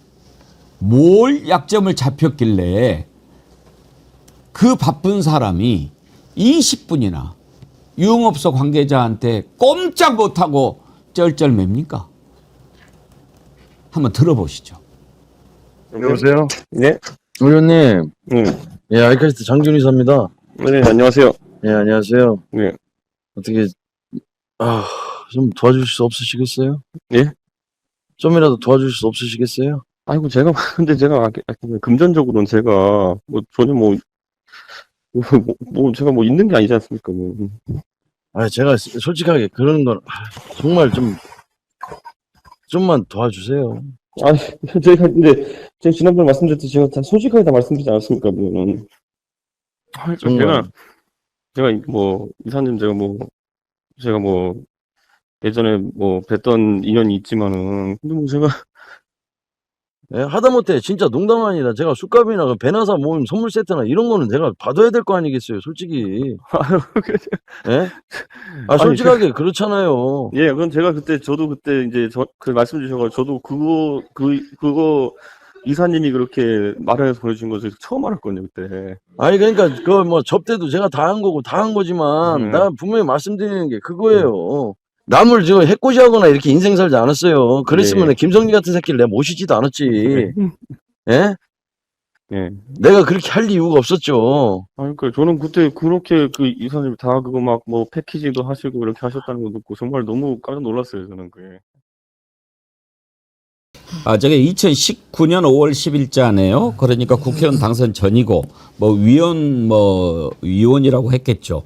뭘 약점을 잡혔길래 그 바쁜 사람이 20분이나 유흥업소 관계자한테 꼼짝 못하고 쩔쩔맵니까? 한번 들어보시죠. 여보세요? 네. 의원님, 네. 예, 아이카스트 장준희 사입니다. 네, 안녕하세요. 예, 안녕하세요. 네. 어떻게, 좀 도와주실 수 없으시겠어요? 예? 좀이라도 도와주실 수 없으시겠어요? 아이고, 제가, 근데 제가, 금전적으로는 제가, 뭐, 전혀 제가 뭐 있는 게 아니지 않습니까? 뭐. 제가 솔직하게 그런 건, 정말 좀만 도와주세요. 아니, 제가, 근데, 제가 지난번에 말씀드렸듯이 제가 다 솔직하게 다 말씀드리지 않았습니까? 그거는. 정말. 제가 이사님 제가 예전에 뵀던 인연이 있지만은, 근데 제가, 예, 하다못해 진짜 농담 아니라 제가 술값이나 그 배나사 모임 선물 세트나 이런 거는 제가 받아야 될 거 아니겠어요, 솔직히. 예? 솔직하게 그렇잖아요. 예, 그건 저도 그때 이제 그 말씀 주셔가지고, 저도 그거, 이사님이 그렇게 말해서 보내주신 것을 처음 알았거든요, 그때. 아니 그러니까 그 뭐 접대도 제가 다 한 거고 다 한 거지만 나 분명히 말씀드리는 게 그거예요. 남을 지금 해코지하거나 이렇게 인생 살지 않았어요. 그랬으면 네. 김성기 같은 새끼를 내가 모시지도 않았지. 예? 예. 내가 그렇게 할 이유가 없었죠. 그러니까 저는 그때 그렇게 그 이사님 다 그거 막 패키지도 하시고 이렇게 하셨다는 거 듣고 정말 너무 깜짝 놀랐어요, 저는 그게. 저게 2019년 5월 10일자네요. 그러니까 국회의원 당선 전이고 위원이라고 했겠죠.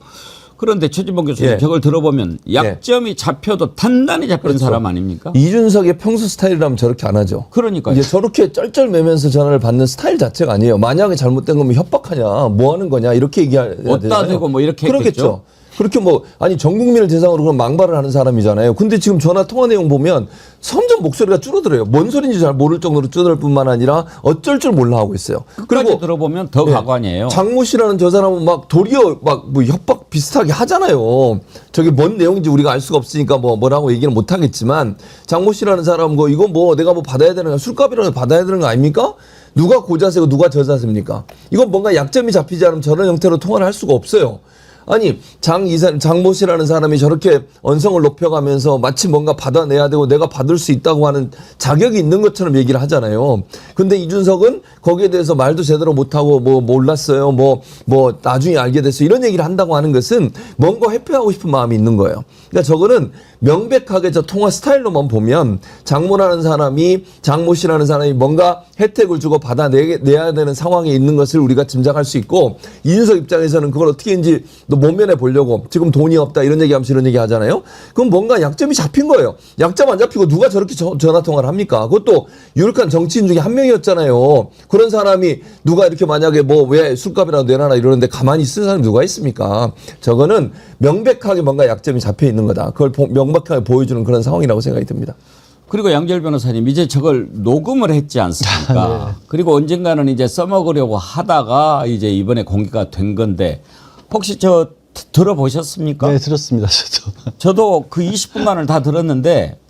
그런데 최진봉 교수님, 예. 저걸 들어보면 약점이 잡혀도 단단히 잡힌 사람 아닙니까? 이준석의 평소 스타일이라면 저렇게 안 하죠. 그러니까요. 이제 저렇게 쩔쩔매면서 전화를 받는 스타일 자체가 아니에요. 만약에 잘못된 거면 협박하냐, 뭐 하는 거냐 이렇게 얘기해야 되잖아요. 어디다 대고 뭐 이렇게 그렇겠죠. 했겠죠. 그렇게 아니 전 국민을 대상으로 그런 망발을 하는 사람이잖아요. 근데 지금 전화 통화 내용 보면 점점 목소리가 줄어들어요. 뭔 소리인지 잘 모를 정도로 줄어들 뿐만 아니라 어쩔 줄 몰라 하고 있어요. 끝까지 들어보면 더 네. 가관이에요. 장모 씨라는 저 사람은 막 도리어 뭐 협박 비슷하게 하잖아요. 저게 뭔 내용인지 우리가 알 수가 없으니까 뭐라고 얘기는 못 하겠지만 장모 씨라는 사람 이거 내가 받아야 되는 거 술값이라도 받아야 되는 거 아닙니까? 누가 고자세고 누가 저자세입니까? 이건 뭔가 약점이 잡히지 않으면 저런 형태로 통화를 할 수가 없어요. 아니 장모 씨라는 사람이 저렇게 언성을 높여가면서 마치 뭔가 받아내야 되고 내가 받을 수 있다고 하는 자격이 있는 것처럼 얘기를 하잖아요. 근데 이준석은 거기에 대해서 말도 제대로 못하고 몰랐어요. 나중에 알게 됐어요. 이런 얘기를 한다고 하는 것은 뭔가 회피하고 싶은 마음이 있는 거예요. 그러니까 저거는 명백하게 저 통화 스타일로만 보면 장모라는 사람이 장모 씨라는 사람이 뭔가 혜택을 주고 받아내야 되는 상황에 있는 것을 우리가 짐작할 수 있고 이준석 입장에서는 그걸 어떻게인지 모면해 보려고 지금 돈이 없다 이런 얘기하면서 이런 얘기 하잖아요. 그럼 뭔가 약점이 잡힌 거예요. 약점 안 잡히고 누가 저렇게 전화 통화를 합니까? 그것도 유력한 정치인 중에 한 명이었잖아요. 그런 사람이 누가 이렇게 만약에 왜 술값이라도 내놔라 이러는데 가만히 있을 사람이 누가 있습니까? 저거는 명백하게 뭔가 약점이 잡혀 있는 거다. 그걸 명백하게 보여주는 그런 상황이라고 생각이 듭니다. 그리고 양재열 변호사님, 이제 저걸 녹음을 했지 않습니까? 그리고 언젠가는 이제 써먹으려고 하다가 이제 이번에 공개가 된 건데 혹시 들어보셨습니까? 네, 들었습니다. 저도 그 20분간을 다 들었는데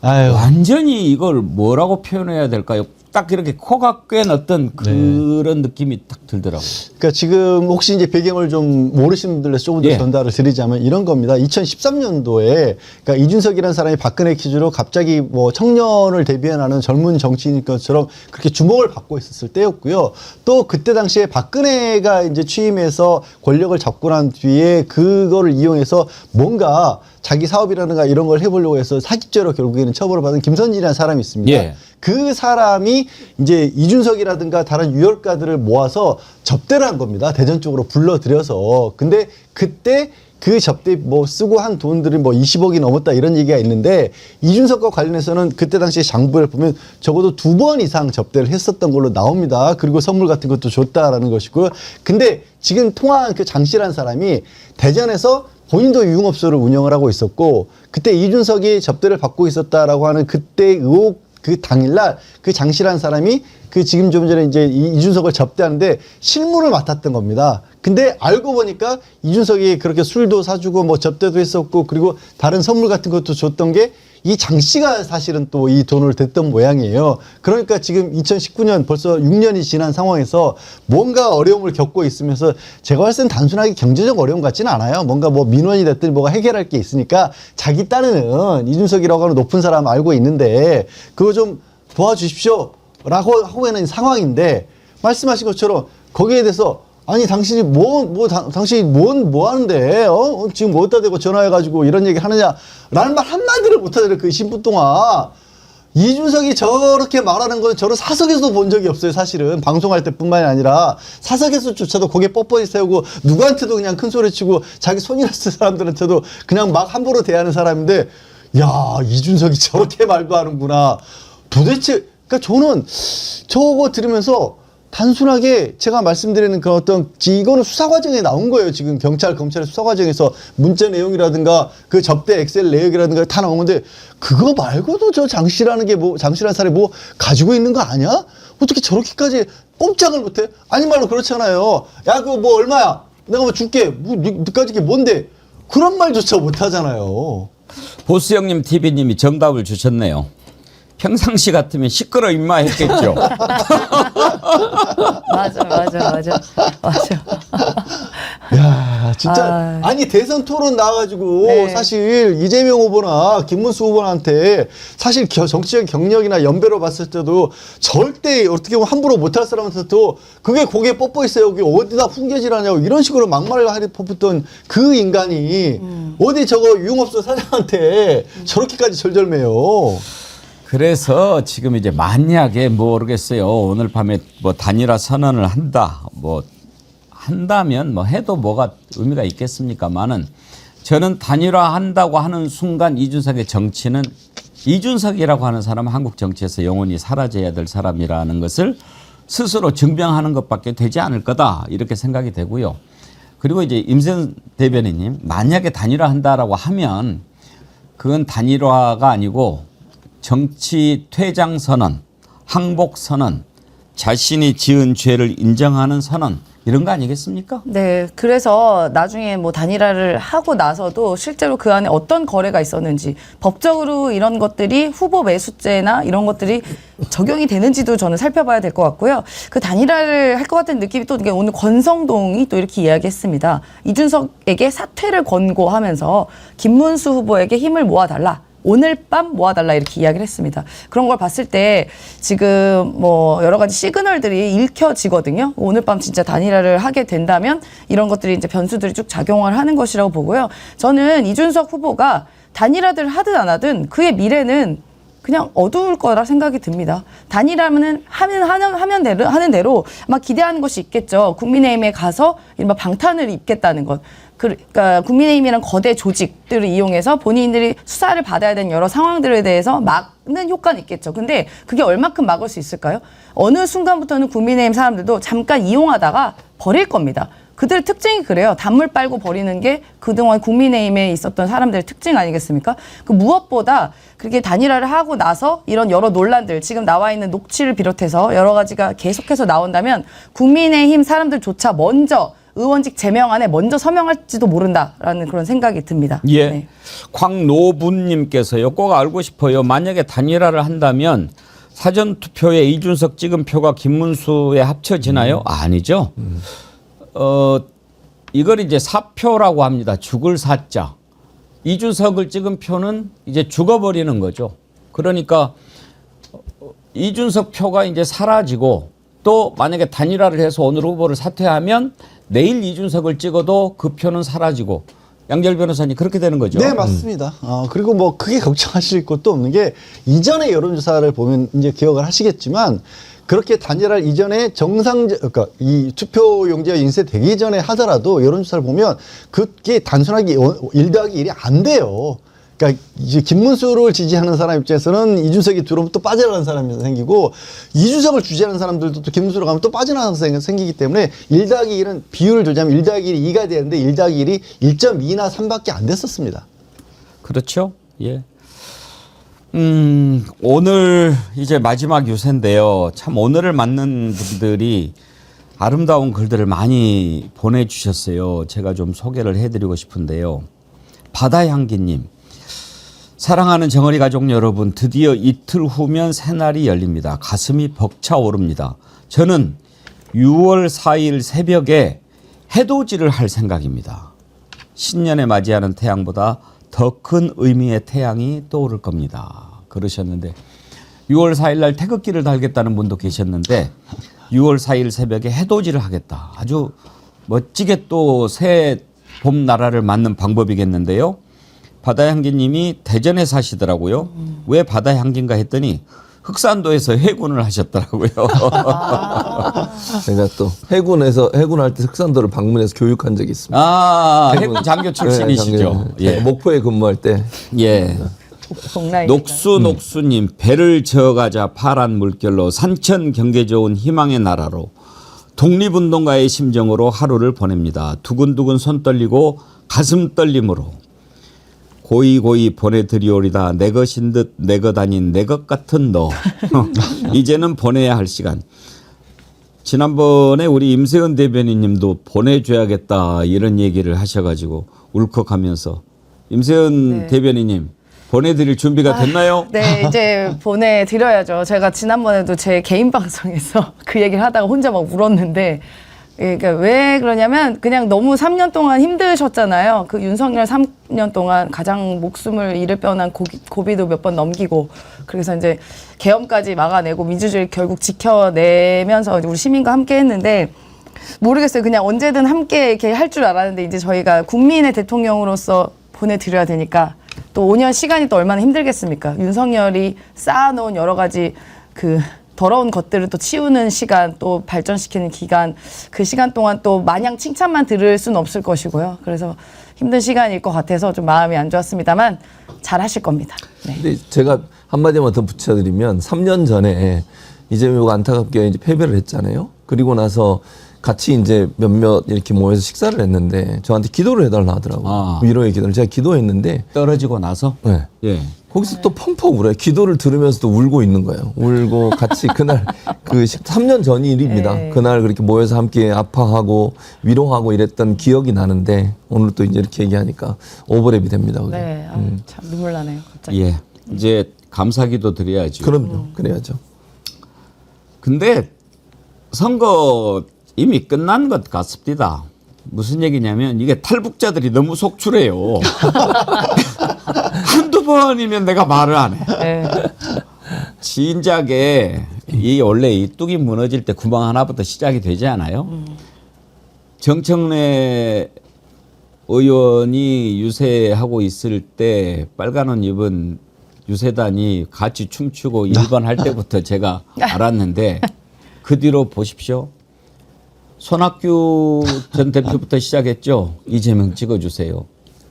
완전히 이걸 뭐라고 표현해야 될까요? 딱 이렇게 코가 꿰는 어떤 그런 느낌이 딱 들더라고요. 그러니까 지금 혹시 이제 배경을 좀 모르시는 분들에서 조금 더 전달을 드리자면 이런 겁니다. 2013년도에 그러니까 이준석이라는 사람이 박근혜 퀴즈로 갑자기 청년을 대변하는 젊은 정치인인 것처럼 그렇게 주목을 받고 있었을 때였고요. 또 그때 당시에 박근혜가 이제 취임해서 권력을 잡고 난 뒤에 그거를 이용해서 뭔가 자기 사업이라든가 이런 걸 해보려고 해서 사기죄로 결국에는 처벌을 받은 김선진이라는 사람이 있습니다. 예. 그 사람이 이제 이준석이라든가 다른 유혈가들을 모아서 접대를 한 겁니다. 대전 쪽으로 불러들여서. 근데 그때 그 접대 뭐 쓰고 한 돈들이 뭐 20억이 넘었다 이런 얘기가 있는데 이준석과 관련해서는 그때 당시에 장부를 보면 적어도 2번 이상 접대를 했었던 걸로 나옵니다. 그리고 선물 같은 것도 줬다라는 것이고요. 근데 지금 통화한 그 장 씨라는 사람이 대전에서 본인도 유흥업소를 운영을 하고 있었고 그때 이준석이 접대를 받고 있었다라고 하는 그때 의혹 그 당일날 그 장 씨라는 사람이 그 지금 좀 전에 이제 이준석을 접대하는데 실무를 맡았던 겁니다. 근데 알고 보니까 이준석이 그렇게 술도 사주고 뭐 접대도 했었고 그리고 다른 선물 같은 것도 줬던 게 이 장 씨가 사실은 또 이 돈을 댔던 모양이에요. 그러니까 지금 2019년 벌써 6년이 지난 상황에서 뭔가 어려움을 겪고 있으면서 제가 봤을 땐 단순하게 경제적 어려움 같지는 않아요. 뭔가 뭐 민원이 됐든 뭐가 해결할 게 있으니까 자기 딴에는 이준석이라고 하는 높은 사람 알고 있는데 그거 좀 도와주십시오 라고 하고 있는 상황인데 말씀하신 것처럼 거기에 대해서 아니 당신이 당신이 뭐 하는데 지금 뭐 어디다 대고 전화해가지고 이런 얘기 하느냐 라는 말 한마디를 못하더래요. 그 20분 동안. 이준석이 저렇게 말하는 건 저는 사석에서도 본 적이 없어요. 사실은 방송할 때뿐만이 아니라 사석에서조차도 고개 뻣뻣이 세우고 누구한테도 그냥 큰 소리 치고 자기 손이나 쓴 사람들한테도 그냥 막 함부로 대하는 사람인데 야 이준석이 저렇게 말도 하는구나. 도대체 그러니까 저는 저거 들으면서 단순하게 제가 말씀드리는 그 어떤 이거는 수사 과정에 나온 거예요. 지금 경찰 검찰의 수사 과정에서 문자 내용이라든가 그 접대 엑셀 내역이라든가 다 나온 건데 그거 말고도 저 장 씨라는 게 뭐 장씨라는 사람이 뭐 가지고 있는 거 아니야? 어떻게 저렇게까지 꼼짝을 못해? 아니 말로 그렇잖아요. 야 그거 뭐 얼마야? 내가 뭐 줄게. 뭐 너까지 게 뭔데? 그런 말조차 못 하잖아요. 보스 형님 TV님이 정답을 주셨네요. 평상시 같으면 시끄러 임마 했겠죠. 맞아. 야, 진짜 아니 대선 토론 나와가지고 네. 사실 이재명 후보나 김문수 후보한테 사실 정치적 경력이나 연배로 봤을 때도 절대 어떻게 보면 함부로 못할 사람한테도 그게 고개 뻗고 있어요. 여기 어디다 훈계질하냐고 이런 식으로 막말을 하리 퍼붓던 그 인간이 어디 저거 유흥업소 사장한테 저렇게까지 절절매요. 그래서 지금 이제 만약에 모르겠어요. 오늘 밤에 뭐 단일화 선언을 한다면 뭐 해도 뭐가 의미가 있겠습니까만은 저는 단일화 한다고 하는 순간 이준석의 정치는 이준석이라고 하는 사람은 한국 정치에서 영원히 사라져야 될 사람이라는 것을 스스로 증명하는 것밖에 되지 않을 거다 이렇게 생각이 되고요. 그리고 이제 임세현 대변인님 만약에 단일화 한다라고 하면 그건 단일화가 아니고 정치 퇴장 선언, 항복 선언, 자신이 지은 죄를 인정하는 선언 이런 거 아니겠습니까? 네, 그래서 나중에 뭐 단일화를 하고 나서도 실제로 그 안에 어떤 거래가 있었는지 법적으로 이런 것들이 후보 매수죄나 이런 것들이 적용이 되는지도 저는 살펴봐야 될 것 같고요. 그 단일화를 할 것 같은 느낌이 또 오늘 권성동이 또 이렇게 이야기했습니다. 이준석에게 사퇴를 권고하면서 김문수 후보에게 힘을 모아달라. 오늘 밤 모아달라 이렇게 이야기를 했습니다. 그런 걸 봤을 때 지금 뭐 여러 가지 시그널들이 읽혀지거든요. 오늘 밤 진짜 단일화를 하게 된다면 이런 것들이 이제 변수들이 쭉 작용을 하는 것이라고 보고요. 저는 이준석 후보가 단일화를 하든 안 하든 그의 미래는 그냥 어두울 거라 생각이 듭니다. 단일화는 하는 대로 아마 기대하는 것이 있겠죠. 국민의힘에 가서 이른바 방탄을 입겠다는 것. 그러니까 국민의힘이란 거대 조직들을 이용해서 본인들이 수사를 받아야 되는 여러 상황들에 대해서 막는 효과는 있겠죠. 근데 그게 얼마큼 막을 수 있을까요? 어느 순간부터는 국민의힘 사람들도 잠깐 이용하다가 버릴 겁니다. 그들의 특징이 그래요. 단물 빨고 버리는 게 그동안 국민의힘에 있었던 사람들의 특징 아니겠습니까? 그 무엇보다 그렇게 단일화를 하고 나서 이런 여러 논란들, 지금 나와 있는 녹취를 비롯해서 여러 가지가 계속해서 나온다면 국민의힘 사람들조차 먼저 의원직 제명안에 먼저 서명할지도 모른다라는 그런 생각이 듭니다. 예. 네. 광노부님께서요. 꼭 알고 싶어요. 만약에 단일화를 한다면 사전투표에 이준석 찍은 표가 김문수에 합쳐지나요? 아니죠. 이걸 이제 사표라고 합니다. 죽을 사자. 이준석을 찍은 표는 이제 죽어버리는 거죠. 그러니까 이준석 표가 이제 사라지고 또 만약에 단일화를 해서 오늘 후보를 사퇴하면 내일 이준석을 찍어도 그 표는 사라지고 양절 변호사님 그렇게 되는 거죠? 네, 맞습니다. 그리고 뭐 크게 걱정하실 것도 없는 게 이전의 여론조사를 보면 이제 기억을 하시겠지만 그렇게 단일화를 이전에 그러니까 이 투표용지가 인쇄되기 전에 하더라도 여론조사를 보면 그게 단순하게 1 더하기 1이 안 돼요. 그러니까 이제 김문수를 지지하는 사람 입장에서는 이준석이 들어오면 또 빠져나가는 사람이 생기고 이준석을 지지하는 사람들도 또 김문수로 가면 또 빠져나가는 사람이 생기기 때문에 1 더하기 1은 비율을 두자면 1 더하기 1이 2가 되는데 1 더하기 1이 1.2나 3밖에 안 됐었습니다. 그렇죠. 예. 오늘 이제 마지막 유세인데요. 참 오늘을 맞는 분들이 아름다운 글들을 많이 보내주셨어요. 제가 좀 소개를 해드리고 싶은데요. 바다향기님. 사랑하는 정어리 가족 여러분, 드디어 이틀 후면 새날이 열립니다. 가슴이 벅차오릅니다. 저는 6월 4일 새벽에 해돋이를 할 생각입니다. 신년에 맞이하는 태양보다 더 큰 의미의 태양이 떠오를 겁니다. 그러셨는데 6월 4일 날 태극기를 달겠다는 분도 계셨는데 6월 4일 새벽에 해돋이를 하겠다. 아주 멋지게 또 새 봄 나라를 맞는 방법이겠는데요. 바다향기님이 대전에 사시더라고요. 왜 바다향기인가 했더니 흑산도에서 해군을 하셨더라고요. 제가 또 해군할 때 흑산도를 방문해서 교육한 적이 있습니다. 아, 해군 장교 출신이시죠. 네, 예. 목포에 근무할 때. 예. 동라이 녹수님 배를 저어가자 파란 물결로 산천 경계 좋은 희망의 나라로 독립운동가의 심정으로 하루를 보냅니다. 두근두근 손 떨리고 가슴 떨림으로 고이고이 보내드리오리다. 내 것인 듯 내 것 아닌 내 것 같은 너. 이제는 보내야 할 시간. 지난번에 우리 임세은 대변인님도 보내줘야겠다 이런 얘기를 하셔가지고 울컥하면서 임세은 네. 대변인님 보내드릴 준비가 됐나요? 네, 이제 보내드려야죠. 제가 지난번에도 제 개인 방송에서 그 얘기를 하다가 혼자 막 울었는데, 그러니까 왜 그러냐면 그냥 너무 3년 동안 힘드셨잖아요. 그 윤석열 3년 동안 가장 목숨을 잃을 뻔한 고비도 몇 번 넘기고, 그래서 이제 계엄까지 막아내고 민주주의 결국 지켜내면서 우리 시민과 함께 했는데, 모르겠어요. 그냥 언제든 함께 이렇게 할 줄 알았는데 이제 저희가 국민의 대통령으로서 보내드려야 되니까 또 5년 시간이 또 얼마나 힘들겠습니까? 윤석열이 쌓아놓은 여러 가지 그 더러운 것들을 또 치우는 시간, 또 발전시키는 기간, 그 시간 동안 또 마냥 칭찬만 들을 수는 없을 것이고요. 그래서 힘든 시간일 것 같아서 좀 마음이 안 좋았습니다만 잘 하실 겁니다. 네. 근데 제가 한마디만 더 붙여드리면 3년 전에 이재명 후보가 안타깝게 이제 패배를 했잖아요. 그리고 나서 같이 이제 몇몇 이렇게 모여서 식사를 했는데 저한테 기도를 해달라 하더라고요. 아. 위로의 기도를. 제가 기도했는데 떨어지고 나서 네. 예. 거기서 또 펑펑 울어요. 기도를 들으면서도 울고 있는 거예요. 울고 같이 그날 3년 전 일입니다. 네. 그날 그렇게 모여서 함께 아파하고 위로하고 이랬던 기억이 나는데 오늘 또 이제 이렇게 얘기하니까 오버랩이 됩니다. 그게. 네, 참 눈물 나네요. 갑자기. 예. 이제 감사기도 드려야죠. 그럼요. 그래야죠. 근데 선거 이미 끝난 것 같습니다. 무슨 얘기냐면 이게 탈북자들이 너무 속출해요. 한두 번이면 내가 말을 안 해. 네. 진작에 이 원래 이 뚝이 무너질 때 구멍 하나부터 시작이 되지 않아요? 정청래 의원이 유세하고 있을 때 빨간 옷 입은 유세단이 같이 춤추고 1번 할 때부터 제가 알았는데 그 뒤로 보십시오. 손학규 전 대표부터 시작했죠. 이재명 찍어주세요.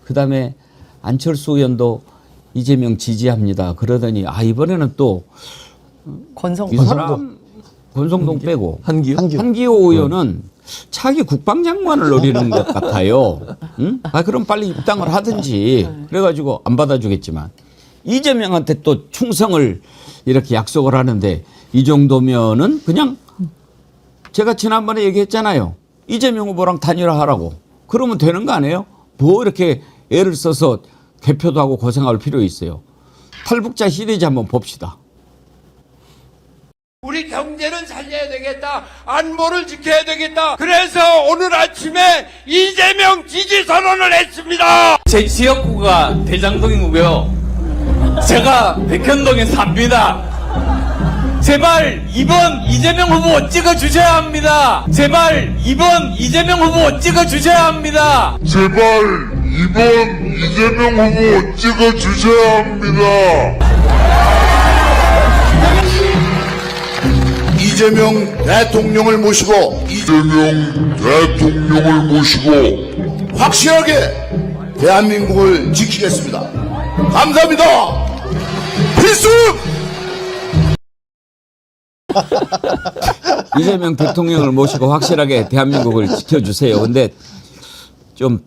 그다음에 안철수 의원도 이재명 지지합니다. 그러더니 이번에는 또 이 사람 권성동 빼고 한기호 의원은 차기 국방장관을 노리는 것 같아요. 응? 그럼 빨리 입당을 하든지. 그래가지고 안 받아주겠지만 이재명한테 또 충성을 이렇게 약속을 하는데 이 정도면은 그냥 제가 지난번에 얘기했잖아요. 이재명 후보랑 단일화하라고. 그러면 되는 거 아니에요? 뭐 이렇게 애를 써서 개표도 하고 고생할 필요 있어요. 탈북자 시리즈 한번 봅시다. 우리 경제는 살려야 되겠다. 안보를 지켜야 되겠다. 그래서 오늘 아침에 이재명 지지 선언을 했습니다. 제 지역구가 대장동이고요. 제가 백현동에 삽니다. 제발 이번 이재명 후보 찍어주셔야 합니다. 제발 이번 이재명 후보 찍어주셔야 합니다. 제발 이번 이재명 후보 찍어주셔야 합니다. 이재명 대통령을 모시고 확실하게 대한민국을 지키겠습니다. 감사합니다. 필수! 이재명 대통령을 모시고 확실하게 대한민국을 지켜주세요. 근데 좀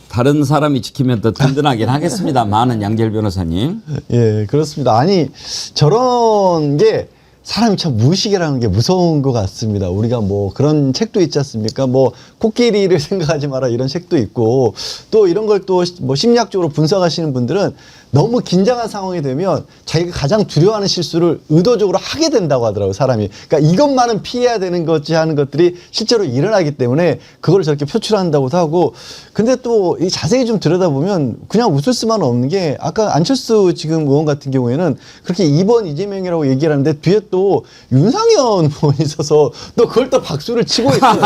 다른 사람이 지키면 더 든든하긴 하겠습니다. 많은 양재열 변호사님. 예, 그렇습니다. 아니, 저런 게 사람이 참 무의식이라는 게 무서운 것 같습니다. 우리가 뭐 그런 책도 있지 않습니까? 뭐 코끼리를 생각하지 마라 이런 책도 있고 또 이런 걸 또 뭐 심리학적으로 분석하시는 분들은 너무 긴장한 상황이 되면 자기가 가장 두려워하는 실수를 의도적으로 하게 된다고 하더라고요, 사람이. 그러니까 이것만은 피해야 되는 거지 하는 것들이 실제로 일어나기 때문에 그걸 저렇게 표출한다고도 하고 근데 또 이 자세히 좀 들여다보면 그냥 웃을 수만은 없는 게 아까 안철수 지금 의원 같은 경우에는 그렇게 2번 이재명이라고 얘기를 하는데 뒤에 또 윤상현 의원이 있어서 또 그걸 또 박수를 치고 있어요.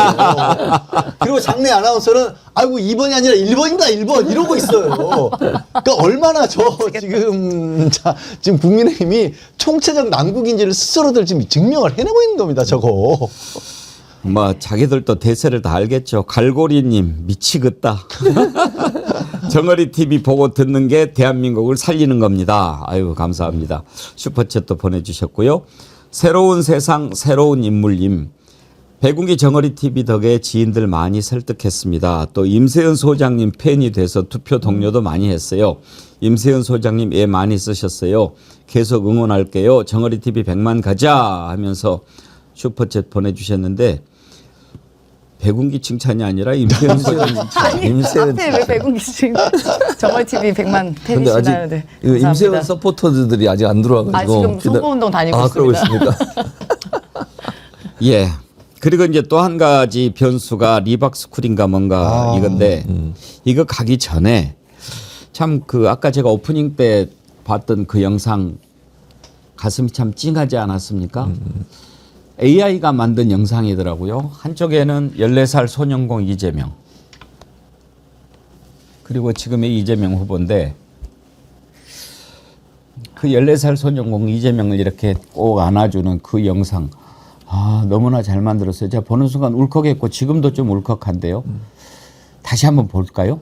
그리고 장내 아나운서는 아이고 2번이 아니라 1번입니다, 1번 이러고 있어요. 그러니까 얼마나 지금 국민의힘이 총체적 난국인지를 스스로들 지금 증명을 해내고 있는 겁니다, 저거. 뭐 자기들도 대세를 다 알겠죠. 갈고리님 미치겠다. 정어리 TV 보고 듣는 게 대한민국을 살리는 겁니다. 아유 감사합니다. 슈퍼챗도 보내주셨고요. 새로운 세상 새로운 인물님. 백운기 정어리 TV 덕에 지인들 많이 설득했습니다. 또 임세은 소장님 팬이 돼서 투표 동료도 많이 했어요. 임세은 소장님 애 많이 쓰셨어요. 계속 응원할게요. 정어리 TV 100만 가자 하면서 슈퍼챗 보내주셨는데 백운기 칭찬이 아니라 임세은 소장님 칭찬. 앞에 왜 백운기 씨 정말 TV 100만 근데 아직 팬이시나요? 그 임세원 서포터들이 아직 안 들어와가지고. 지금 선거운동 다니고 있습니다. 그러고 있습니까? 예. 그리고 이제 또 한 가지 변수가 리박스쿨인가 뭔가 이건데 이거 가기 전에 참 그 아까 제가 오프닝 때 봤던 그 영상 가슴이 참 찡하지 않았습니까? AI가 만든 영상이더라고요. 한쪽에는 14살 소년공 이재명 그리고 지금의 이재명 후보인데 그 14살 소년공 이재명을 이렇게 꼭 안아주는 그 영상 너무나 잘 만들었어요. 제가 보는 순간 울컥했고 지금도 좀 울컥한데요. 다시 한번 볼까요?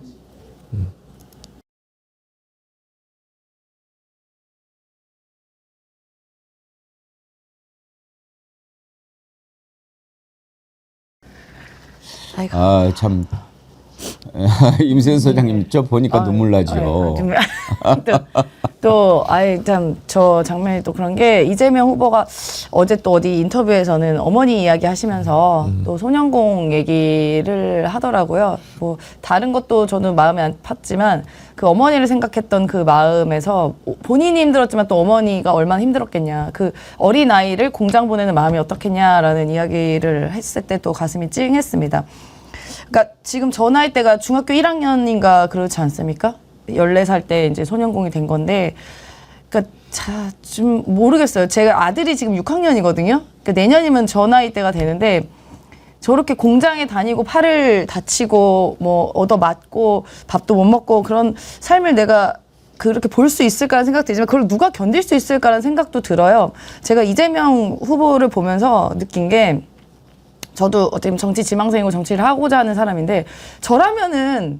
아이고. 참 임세은 소장님 저 보니까 눈물 나죠. 저 장면이 또 그런 게 이재명 후보가 어제 또 어디 인터뷰에서는 어머니 이야기 하시면서 또 소년공 얘기를 하더라고요. 뭐 다른 것도 저는 마음에 안 팠지만 그 어머니를 생각했던 그 마음에서 본인이 힘들었지만 또 어머니가 얼마나 힘들었겠냐. 그 어린 아이를 공장 보내는 마음이 어떻겠냐라는 이야기를 했을 때 또 가슴이 찡했습니다. 그러니까 지금 저 나이 때가 중학교 1학년인가 그렇지 않습니까? 14살 때 이제 소년공이 된 건데, 그러니까 좀 모르겠어요. 제가 아들이 지금 6학년이거든요. 그러니까 내년이면 저 나이 때가 되는데 저렇게 공장에 다니고 팔을 다치고 뭐 얻어 맞고 밥도 못 먹고 그런 삶을 내가 그렇게 볼 수 있을까라는 생각도 들지만 그걸 누가 견딜 수 있을까라는 생각도 들어요. 제가 이재명 후보를 보면서 느낀 게 저도 어떻게 보면 정치 지망생이고 정치를 하고자 하는 사람인데 저라면은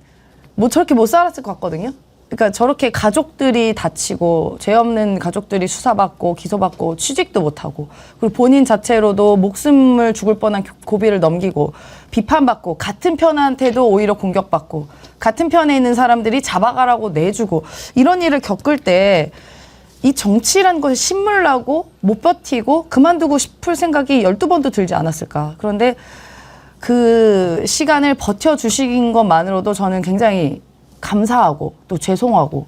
뭐 저렇게 못 살았을 것 같거든요. 그러니까 저렇게 가족들이 다치고 죄 없는 가족들이 수사받고 기소받고 취직도 못하고 그리고 본인 자체로도 목숨을 죽을 뻔한 고비를 넘기고 비판받고 같은 편한테도 오히려 공격받고 같은 편에 있는 사람들이 잡아가라고 내주고 이런 일을 겪을 때 이 정치라는 것이 신물나고 못 버티고 그만두고 싶을 생각이 12번도 들지 않았을까. 그런데 그 시간을 버텨주신 것만으로도 저는 굉장히 감사하고 또 죄송하고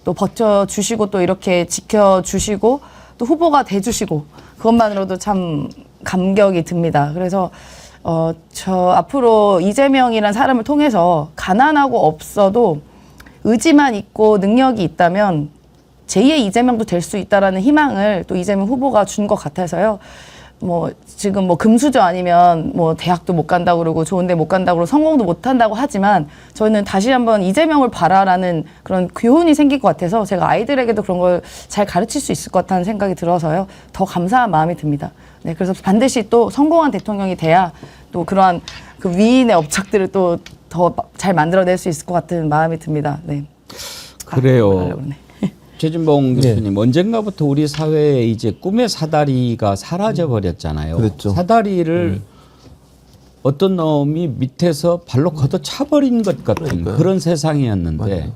또 버텨주시고 또 이렇게 지켜주시고 또 후보가 돼주시고 그것만으로도 참 감격이 듭니다. 그래서 저 앞으로 이재명이란 사람을 통해서 가난하고 없어도 의지만 있고 능력이 있다면 제2의 이재명도 될 수 있다라는 희망을 또 이재명 후보가 준 것 같아서요. 뭐 지금 뭐 금수저 아니면 뭐 대학도 못 간다고 그러고 좋은데 못 간다고 그러고 성공도 못 한다고 하지만 저희는 다시 한번 이재명을 봐라라는 그런 교훈이 생길 것 같아서 제가 아이들에게도 그런 걸 잘 가르칠 수 있을 것 같다는 생각이 들어서요. 더 감사한 마음이 듭니다. 네, 그래서 반드시 또 성공한 대통령이 돼야 또 그러한 그 위인의 업적들을 또 더 잘 만들어낼 수 있을 것 같은 마음이 듭니다. 네. 그래요. 최진봉 교수님, 언젠가부터 우리 사회에 이제 꿈의 사다리가 사라져 버렸잖아요. 그랬죠. 사다리를 어떤 놈이 밑에서 발로 걷어 차버린 것 같은 그런 세상이었는데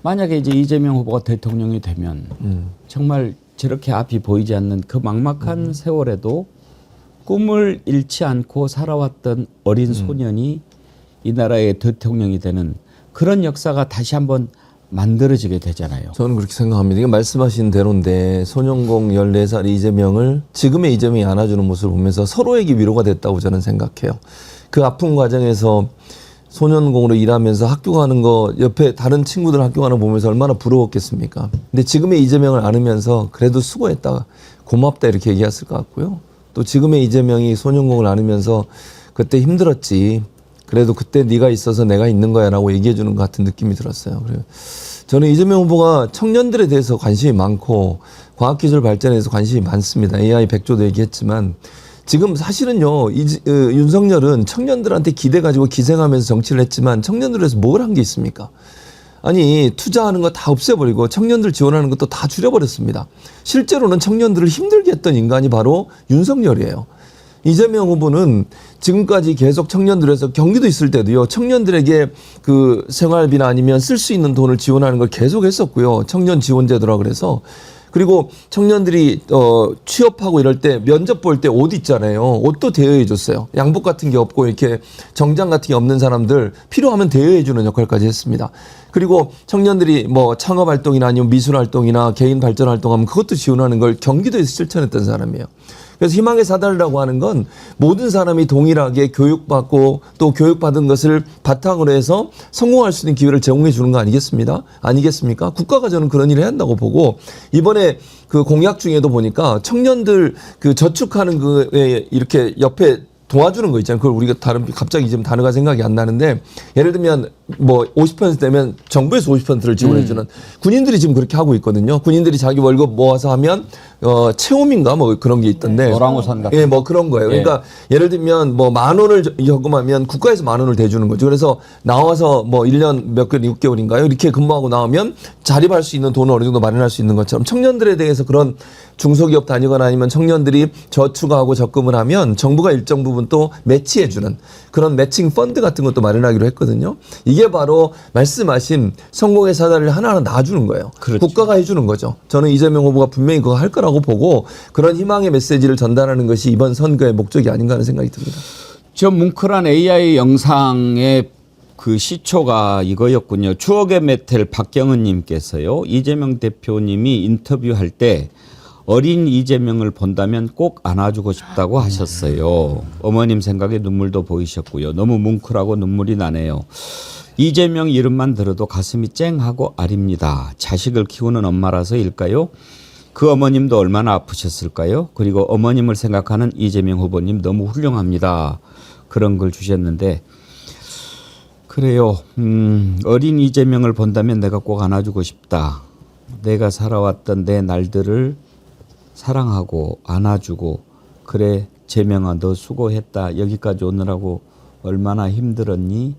만약에 이제 이재명 후보가 대통령이 되면 정말 저렇게 앞이 보이지 않는 그 막막한 세월에도 꿈을 잃지 않고 살아왔던 어린 소년이 이 나라의 대통령이 되는 그런 역사가 다시 한번 만들어지게 되잖아요. 저는 그렇게 생각합니다. 이게 말씀하신 대로인데 소년공 14살 이재명을 지금의 이재명이 안아주는 모습을 보면서 서로에게 위로가 됐다고 저는 생각해요. 그 아픈 과정에서 소년공으로 일하면서 학교 가는 거 옆에 다른 친구들 학교 가는 거 보면서 얼마나 부러웠겠습니까. 근데 지금의 이재명을 안으면서 그래도 수고했다, 고맙다 이렇게 얘기했을 것 같고요. 또 지금의 이재명이 소년공을 안으면서 그때 힘들었지, 그래도 그때 네가 있어서 내가 있는 거야 라고 얘기해 주는 것 같은 느낌이 들었어요. 그래서 저는 이재명 후보가 청년들에 대해서 관심이 많고 과학기술 발전에 대해서 관심이 많습니다. AI 100조도 얘기했지만 지금 사실은요, 윤석열은 청년들한테 기대 가지고 기생하면서 정치를 했지만 청년들을 위해서 뭘 한 게 있습니까? 아니, 투자하는 거 다 없애버리고 청년들 지원하는 것도 다 줄여버렸습니다. 실제로는 청년들을 힘들게 했던 인간이 바로 윤석열이에요. 이재명 후보는 지금까지 계속 청년들에서 경기도 있을 때도요, 청년들에게 그 생활비나 아니면 쓸 수 있는 돈을 지원하는 걸 계속 했었고요. 청년 지원제도라 그래서. 그리고 청년들이 취업하고 이럴 때 면접 볼 때 옷 있잖아요. 옷도 대여해 줬어요. 양복 같은 게 없고 이렇게 정장 같은 게 없는 사람들 필요하면 대여해 주는 역할까지 했습니다. 그리고 청년들이 뭐 창업 활동이나 아니면 미술 활동이나 개인 발전 활동하면 그것도 지원하는 걸 경기도에서 실천했던 사람이에요. 그래서 희망의 사다리라고 하는 건 모든 사람이 동일하게 교육받고 또 교육받은 것을 바탕으로 해서 성공할 수 있는 기회를 제공해 주는 거 아니겠습니까? 국가가 저는 그런 일을 해야 한다고 보고, 이번에 그 공약 중에도 보니까 청년들 그 저축하는 그에 이렇게 옆에 도와주는 거 있잖아요. 그걸 우리가 갑자기 지금 단어가 생각이 안 나는데, 예를 들면 뭐 50% 되면 정부에서 50%를 지원해주는 군인들이 지금 그렇게 하고 있거든요. 군인들이 자기 월급 모아서 하면 체험인가 뭐 그런 게 있던데. 노랑우산 같은. 예, 뭐 그런 거예요. 그러니까 예를 들면 뭐 10,000원을 저금하면 국가에서 10,000원을 대주는 거죠. 그래서 나와서 뭐 1년 몇 개월, 6개월인가요? 이렇게 근무하고 나오면 자립할 수 있는 돈을 어느 정도 마련할 수 있는 것처럼 청년들에 대해서 그런 중소기업 다니거나 아니면 청년들이 저축하고 적금을 하면 정부가 일정 부분 또 매치해주는 그런 매칭 펀드 같은 것도 마련하기로 했거든요. 이게 바로 말씀하신 성공의 사다리를 하나하나 놔주는 거예요. 그렇죠. 국가가 해주는 거죠. 저는 이재명 후보가 분명히 그거 할 거라고 보고 그런 희망의 메시지를 전달하는 것이 이번 선거의 목적이 아닌가 하는 생각이 듭니다. 저 뭉클한 AI 영상의 그 시초가 이거였군요. 추억의 메텔 박경은 님께서요, 이재명 대표님이 인터뷰할 때 어린 이재명을 본다면 꼭 안아주고 싶다고 하셨어요. 어머님 생각에 눈물도 보이셨고요. 너무 뭉클하고 눈물이 나네요. 이재명 이름만 들어도 가슴이 쨍하고 아립니다. 자식을 키우는 엄마라서일까요? 그 어머님도 얼마나 아프셨을까요? 그리고 어머님을 생각하는 이재명 후보님 너무 훌륭합니다. 그런 걸 주셨는데, 그래요. 어린 이재명을 본다면 내가 꼭 안아주고 싶다. 내가 살아왔던 내 날들을 사랑하고 안아주고, 그래 재명아 너 수고했다. 여기까지 오느라고 얼마나 힘들었니?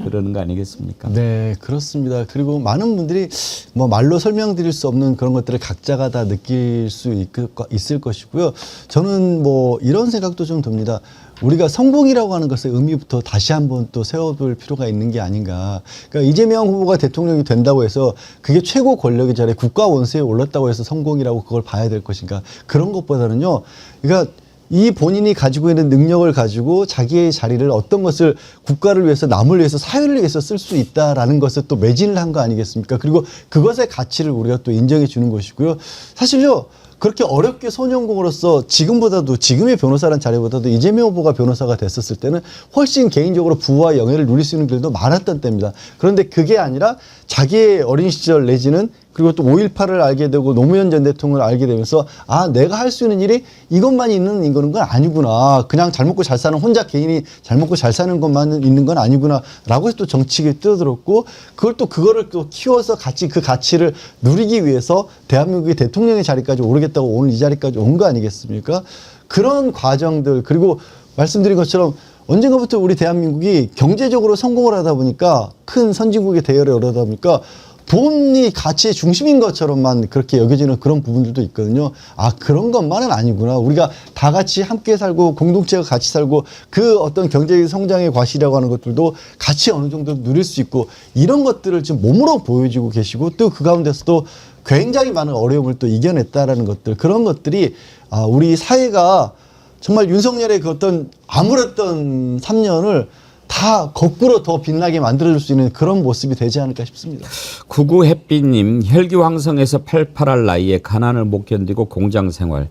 그러는 거 아니겠습니까? 네, 그렇습니다. 그리고 많은 분들이 뭐 말로 설명드릴 수 없는 그런 것들을 각자가 다 느낄 수 있을 것이고요. 저는 뭐 이런 생각도 좀 듭니다. 우리가 성공이라고 하는 것의 의미부터 다시 한번 또 세워볼 필요가 있는 게 아닌가. 그러니까 이재명 후보가 대통령이 된다고 해서 그게 최고 권력의 자리에 국가 원수에 올랐다고 해서 성공이라고 그걸 봐야 될 것인가. 그런 것보다는요. 그러니까 이 본인이 가지고 있는 능력을 가지고 자기의 자리를 어떤 것을 국가를 위해서, 남을 위해서, 사회를 위해서 쓸 수 있다라는 것을 또 매진을 한 거 아니겠습니까? 그리고 그것의 가치를 우리가 또 인정해 주는 것이고요. 사실요, 그렇게 어렵게 소년공으로서 지금의 변호사란 자리보다도 이재명 후보가 변호사가 됐었을 때는 훨씬 개인적으로 부와 영예를 누릴 수 있는 길도 많았던 때입니다. 그런데 그게 아니라 자기의 어린 시절 내지는 그리고 또 5.18을 알게 되고 노무현 전 대통령을 알게 되면서 아, 내가 할 수 있는 일이 이것만 있는 건 아니구나. 그냥 잘 먹고 잘 사는 혼자 개인이 잘 먹고 잘 사는 것만 있는 건 아니구나. 라고 해서 또 정치에 뛰어들었고 그거를 또 키워서 같이 그 가치를 누리기 위해서 대한민국의 대통령의 자리까지 오르겠다고 오늘 이 자리까지 온 거 아니겠습니까? 그런 과정들 그리고 말씀드린 것처럼 언젠가부터 우리 대한민국이 경제적으로 성공을 하다 보니까 큰 선진국의 대열에 오르다 보니까 돈이 가치의 중심인 것처럼만 그렇게 여겨지는 그런 부분들도 있거든요. 아, 그런 것만은 아니구나. 우리가 다 같이 함께 살고 공동체가 같이 살고 그 어떤 경제적 성장의 과실이라고 하는 것들도 같이 어느 정도 누릴 수 있고 이런 것들을 지금 몸으로 보여주고 계시고 또 그 가운데서도 굉장히 많은 어려움을 또 이겨냈다라는 것들 그런 것들이 아, 우리 사회가 정말 윤석열의 그 어떤 아무랬던 3년을 다 거꾸로 더 빛나게 만들어줄 수 있는 그런 모습이 되지 않을까 싶습니다. 구구햇빛님, 혈기왕성해서 팔팔할 나이에 가난을 못 견디고 공장생활.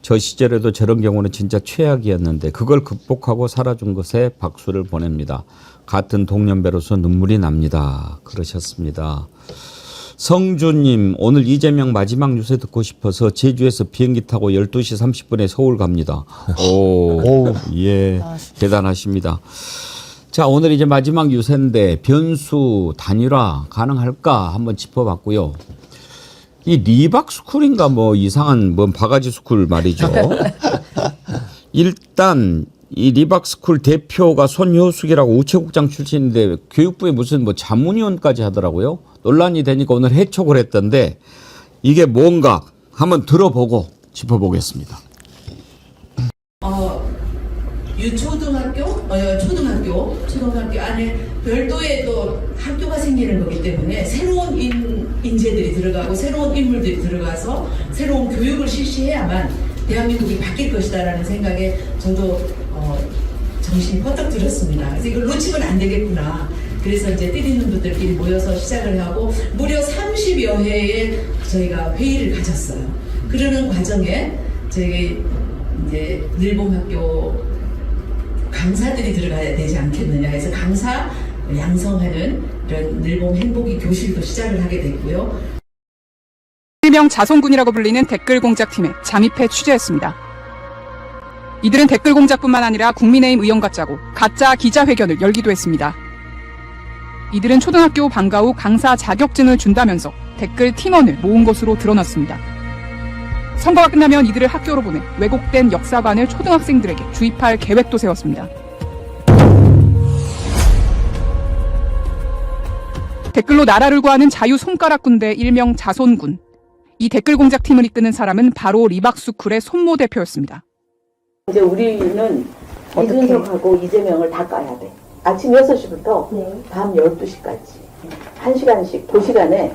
저 시절에도 저런 경우는 진짜 최악이었는데 그걸 극복하고 살아준 것에 박수를 보냅니다. 같은 동년배로서 눈물이 납니다. 그러셨습니다. 성주님, 오늘 이재명 마지막 뉴스 듣고 싶어서 제주에서 비행기 타고 12시 30분에 서울 갑니다. 오, 예, 대단하십니다. 자, 오늘 이제 마지막 유세인데 변수 단일화 가능할까 한번 짚어봤고요. 이 리박 스쿨인가 뭐 이상한 뭔 바가지 스쿨 말이죠. 일단 이 리박 스쿨 대표가 손효숙이라고 우체국장 출신인데 교육부에 무슨 뭐 자문위원까지 하더라고요. 논란이 되니까 오늘 해촉을 했던데 이게 뭔가 한번 들어보고 짚어보겠습니다. 초등학교 안에 별도의 또 학교가 생기는 거기 때문에 새로운 인재들이 들어가고 새로운 인물들이 들어가서 새로운 교육을 실시해야만 대한민국이 바뀔 것이다라는 생각에 저도 정신이 퍼뜩 들었습니다. 그래서 이걸 놓치면 안 되겠구나. 그래서 이제 뛰리는 분들끼리 모여서 시작을 하고 무려 30여 회의 저희가 회의를 가졌어요. 그러는 과정에 저희 이제 늘봄학교 강사들이 들어가야 되지 않겠느냐 해서 강사 양성하는 이런 늘봄 행복이 교실도 시작을 하게 됐고요. 일명 자손군이라고 불리는 댓글 공작팀에 잠입해 취재했습니다. 이들은 댓글 공작뿐만 아니라 국민의힘 의원과 짜고 가짜 기자회견을 열기도 했습니다. 이들은 초등학교 방과 후 강사 자격증을 준다면서 댓글 팀원을 모은 것으로 드러났습니다. 선거가 끝나면 이들을 학교로 보내 왜곡된 역사관을 초등학생들에게 주입할 계획도 세웠습니다. 댓글로 나라를 구하는 자유 손가락 군대 일명 자손군. 이 댓글 공작팀을 이끄는 사람은 바로 리박스쿨의 손모 대표였습니다. 이제 우리는 이준석하고 이재명을 다 까야 돼. 아침 6시부터 밤 12시까지 1시간씩 그 시간에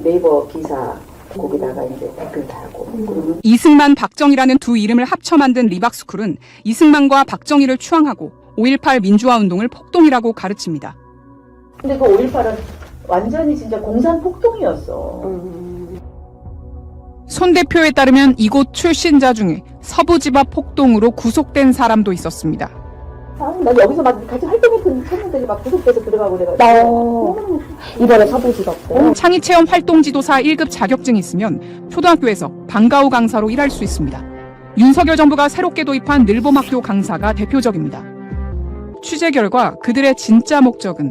네이버 기사 거기다가 이제 댓글 달고. 이승만, 박정희라는 두 이름을 합쳐 만든 리박스쿨은 이승만과 박정희를 추앙하고 5.18 민주화 운동을 폭동이라고 가르칩니다. 근데 그 5.18은 완전히 진짜 공산 폭동이었어. 손 대표에 따르면 이곳 출신자 중에 서부지바 폭동으로 구속된 사람도 있었습니다. 나 여기서 막 같이 활동했던 청년들이 막 구속돼서 들어가고 내가 이번에 서부지법 창의체험 활동지도사 1급 자격증이 있으면 초등학교에서 방과 후 강사로 일할 수 있습니다. 윤석열 정부가 새롭게 도입한 늘봄학교 강사가 대표적입니다. 취재 결과 그들의 진짜 목적은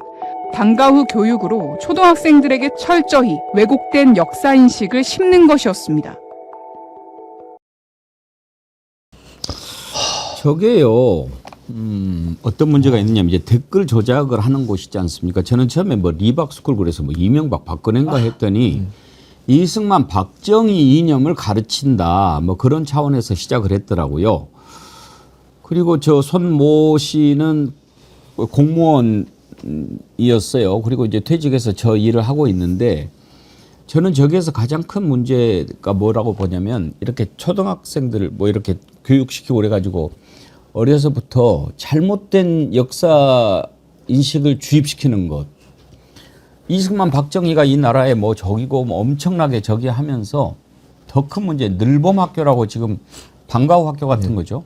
방과 후 교육으로 초등학생들에게 철저히 왜곡된 역사인식을 심는 것이었습니다. 저게요. 어떤 문제가 있느냐면 이제 댓글 조작을 하는 곳이지 않습니까? 저는 처음에 뭐 리박스쿨 그래서 뭐 이명박 박근혜인가 했더니 이승만 박정희 이념을 가르친다 뭐 그런 차원에서 시작을 했더라고요. 그리고 저 손모 씨는 공무원이었어요. 그리고 이제 퇴직해서 저 일을 하고 있는데 저는 저기에서 가장 큰 문제가 뭐라고 보냐면 이렇게 초등학생들 뭐 이렇게 교육시키고 그래가지고 어려서부터 잘못된 역사 인식을 주입시키는 것. 이승만 박정희가 이 나라에 뭐 적이고 뭐 엄청나게 적이 하면서 더 큰 문제 늘봄학교라고 지금 방과 후 학교 같은 거죠.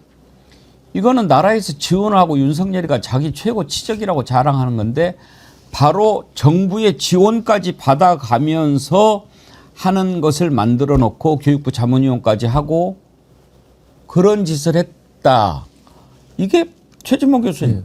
이거는 나라에서 지원하고 윤석열이가 자기 최고 치적이라고 자랑하는 건데 바로 정부의 지원까지 받아가면서 하는 것을 만들어 놓고 교육부 자문위원까지 하고 그런 짓을 했다. 이게 최진봉 교수님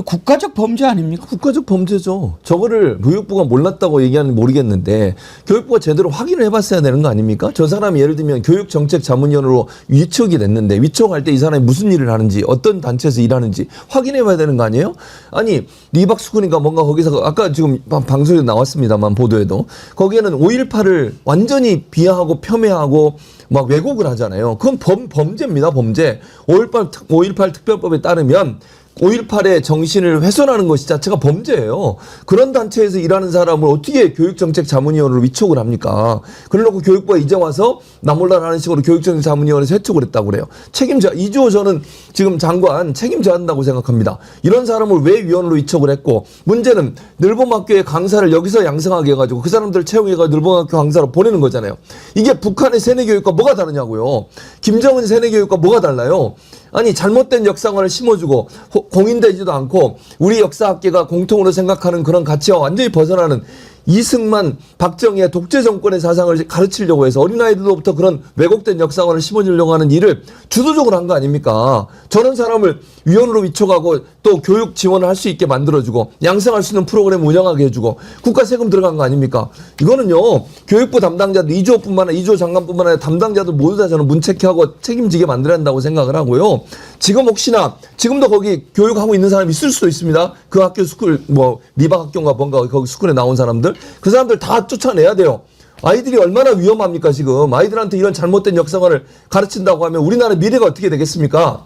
국가적 범죄 아닙니까? 국가적 범죄죠. 저거를 교육부가 몰랐다고 얘기하는 모르겠는데 교육부가 제대로 확인을 해봤어야 되는 거 아닙니까? 저 사람이 예를 들면 교육정책자문위원으로 위촉이 됐는데 위촉할 때 이 사람이 무슨 일을 하는지 어떤 단체에서 일하는지 확인해봐야 되는 거 아니에요? 아니 리박스쿨인가 뭔가 거기서 아까 지금 방송에 나왔습니다만 보도에도 거기에는 5.18을 완전히 비하하고 폄훼하고 막 왜곡을 하잖아요. 그건 범죄입니다. 범죄. 5.18 특별법에 따르면 5.18의 정신을 훼손하는 것이 자체가 범죄예요. 그런 단체에서 일하는 사람을 어떻게 교육정책자문위원으로 위촉을 합니까? 그러려고 교육부가 이제 와서 나몰라라는 식으로 교육정책자문위원회에서 회촉을 했다고 그래요. 책임져 이주호 저는 지금 장관 책임져야 한다고 생각합니다. 이런 사람을 왜 위원으로 위촉을 했고 문제는 늘봄학교의 강사를 여기서 양성하게 해가지고 그 사람들 채용해가지고 늘봄학교 강사로 보내는 거잖아요. 이게 북한의 세뇌교육과 뭐가 다르냐고요. 김정은 세뇌교육과 뭐가 달라요. 아니 잘못된 역사관을 심어주고 공인되지도 않고 우리 역사학계가 공통으로 생각하는 그런 가치와 완전히 벗어나는 이승만, 박정희의 독재 정권의 사상을 가르치려고 해서 어린아이들로부터 그런 왜곡된 역사관을 심어주려고 하는 일을 주도적으로 한 거 아닙니까? 저런 사람을 위원으로 위촉하고 또 교육 지원을 할 수 있게 만들어주고 양성할 수 있는 프로그램 운영하게 해주고 국가 세금 들어간 거 아닙니까? 이거는요 교육부 담당자들 이주호뿐만 아니라 이주호 장관뿐만 아니라 담당자들 모두 다 저는 문책하고 책임지게 만들어야 한다고 생각을 하고요. 지금 혹시나 지금도 거기 교육하고 있는 사람이 있을 수도 있습니다. 그 학교 스쿨 뭐 리박 학교인가 뭔가 거기 스쿨에 나온 사람들 그 사람들 다 쫓아내야 돼요. 아이들이 얼마나 위험합니까 지금. 아이들한테 이런 잘못된 역사관을 가르친다고 하면 우리나라 미래가 어떻게 되겠습니까?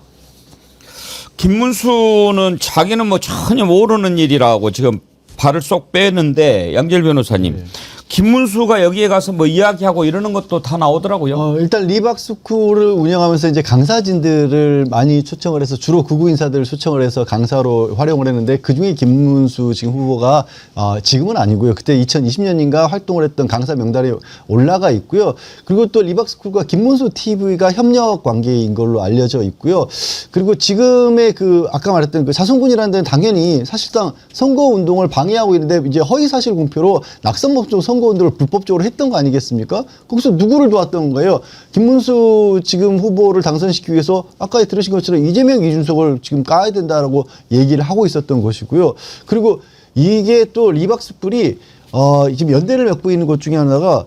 김문수는 자기는 뭐 전혀 모르는 일이라고 지금 발을 쏙 빼는데 양재열 변호사님 김문수가 여기에 가서 뭐 이야기하고 이러는 것도 다 나오더라고요. 일단 리박스쿨을 운영하면서 이제 강사진들을 많이 초청을 해서 주로 극우 인사들을 초청을 해서 강사로 활용을 했는데 그중에 김문수 지금 후보가 지금은 아니고요. 그때 2020년인가 활동을 했던 강사 명단에 올라가 있고요. 그리고 또 리박스쿨과 김문수 TV가 협력 관계인 걸로 알려져 있고요. 그리고 지금의 그 아까 말했던 그 자성군이라는 데는 당연히 사실상 선거 운동을 방해하고 있는데 이제 허위 사실 공표로 낙선법정 선거 운동을 불법적으로 했던 거 아니겠습니까? 거기서 누구를 도왔던 거예요? 김문수 지금 후보를 당선시키기 위해서 아까 들으신 것처럼 이재명, 이준석을 지금 까야 된다라고 얘기를 하고 있었던 것이고요. 그리고 이게 또 리박스쿨이 지금 연대를 맺고 있는 것 중에 하나가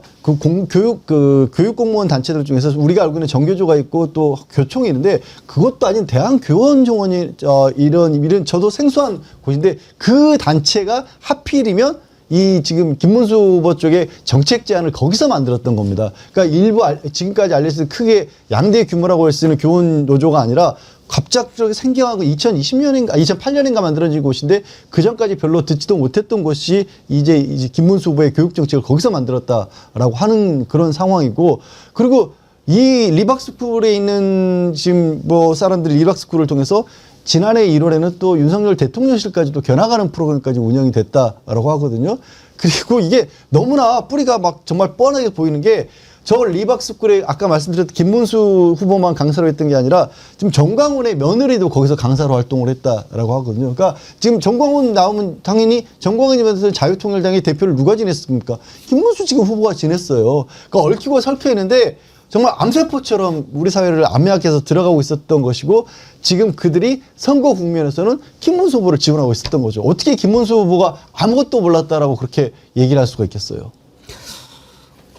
교육 공무원 단체들 중에서 우리가 알고 있는 정교조가 있고 또 교총이 있는데 그것도 아닌 대한교원정원이 이런 저도 생소한 곳인데 그 단체가 하필이면 이 지금 김문수 후보 쪽에 정책 제안을 거기서 만들었던 겁니다. 그러니까 일부 지금까지 알려진 크게 양대 규모라고 할 수 있는 교원 노조가 아니라 갑작스럽게 생겨가고 2020년인가 2008년인가 만들어진 곳인데 그 전까지 별로 듣지도 못했던 곳이 이제 김문수 후보의 교육 정책을 거기서 만들었다라고 하는 그런 상황이고 그리고 이 리박스쿨에 있는 지금 뭐 사람들이 리박스쿨을 통해서 지난해 1월에는 또 윤석열 대통령실까지도 겨나가는 프로그램까지 운영이 됐다라고 하거든요. 그리고 이게 너무나 뿌리가 막 정말 뻔하게 보이는 게 저 리박스쿨에 아까 말씀드렸던 김문수 후보만 강사로 했던 게 아니라 지금 정광훈의 며느리도 거기서 강사로 활동을 했다라고 하거든요. 그러니까 지금 정광훈 나오면 당연히 정광훈이면서 자유통일당의 대표를 누가 지냈습니까? 김문수 지금 후보가 지냈어요. 그러니까 얽히고 설켜있는데 정말 암세포처럼 우리 사회를 암약해서 들어가고 있었던 것이고 지금 그들이 선거 국면에서는 김문수 후보를 지원하고 있었던 거죠. 어떻게 김문수 후보가 아무것도 몰랐다라고 그렇게 얘기를 할 수가 있겠어요.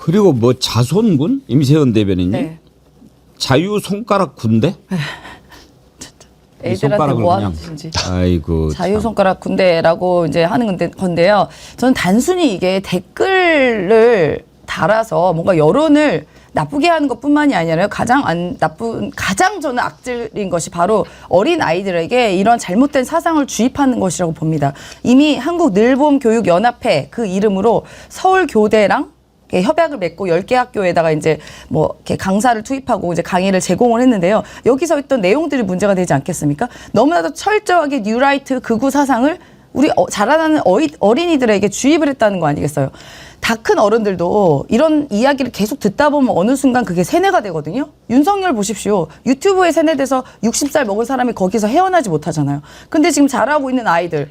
그리고 뭐 자손군 임세현 대변인님 네. 자유 손가락 군대 애들한테 뭐 하는지. 아이고 자유 손가락 군대라고 이제 하는 건데요. 저는 단순히 이게 댓글을 달아서 뭔가 여론을 나쁘게 하는 것뿐만이 아니라 가장 저는 악질인 것이 바로 어린 아이들에게 이런 잘못된 사상을 주입하는 것이라고 봅니다. 이미 한국 늘봄교육연합회 그 이름으로 서울교대랑 협약을 맺고 10개 학교에다가 이제 뭐 이렇게 강사를 투입하고 이제 강의를 제공을 했는데요. 여기서 있던 내용들이 문제가 되지 않겠습니까? 너무나도 철저하게 뉴라이트 극우 사상을 우리 자라나는 어린이들에게 주입을 했다는 거 아니겠어요? 다 큰 어른들도 이런 이야기를 계속 듣다 보면 어느 순간 그게 세뇌가 되거든요. 윤석열 보십시오. 유튜브에 세뇌돼서 60살 먹은 사람이 거기서 헤어나지 못하잖아요. 근데 지금 자라고 있는 아이들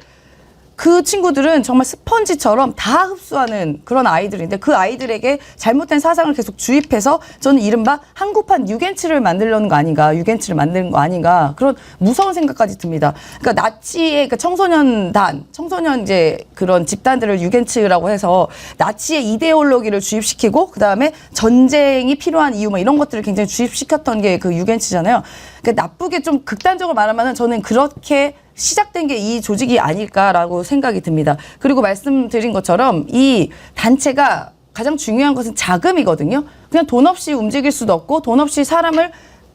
그 친구들은 정말 스펀지처럼 다 흡수하는 그런 아이들인데 그 아이들에게 잘못된 사상을 계속 주입해서 저는 이른바 한국판 유겐츠를 만들려는 거 아닌가, 유겐츠를 만드는 거 아닌가 그런 무서운 생각까지 듭니다. 그러니까 나치의 그 청소년 이제 그런 집단들을 유겐츠라고 해서 나치의 이데올로기를 주입시키고 그 다음에 전쟁이 필요한 이유 뭐 이런 것들을 굉장히 주입시켰던 게 그 유겐츠잖아요. 그러니까 나쁘게 좀 극단적으로 말하면은 저는 그렇게 시작된 게 이 조직이 아닐까라고 생각이 듭니다. 그리고 말씀드린 것처럼 이 단체가 가장 중요한 것은 자금이거든요. 그냥 돈 없이 움직일 수도 없고 돈 없이 사람을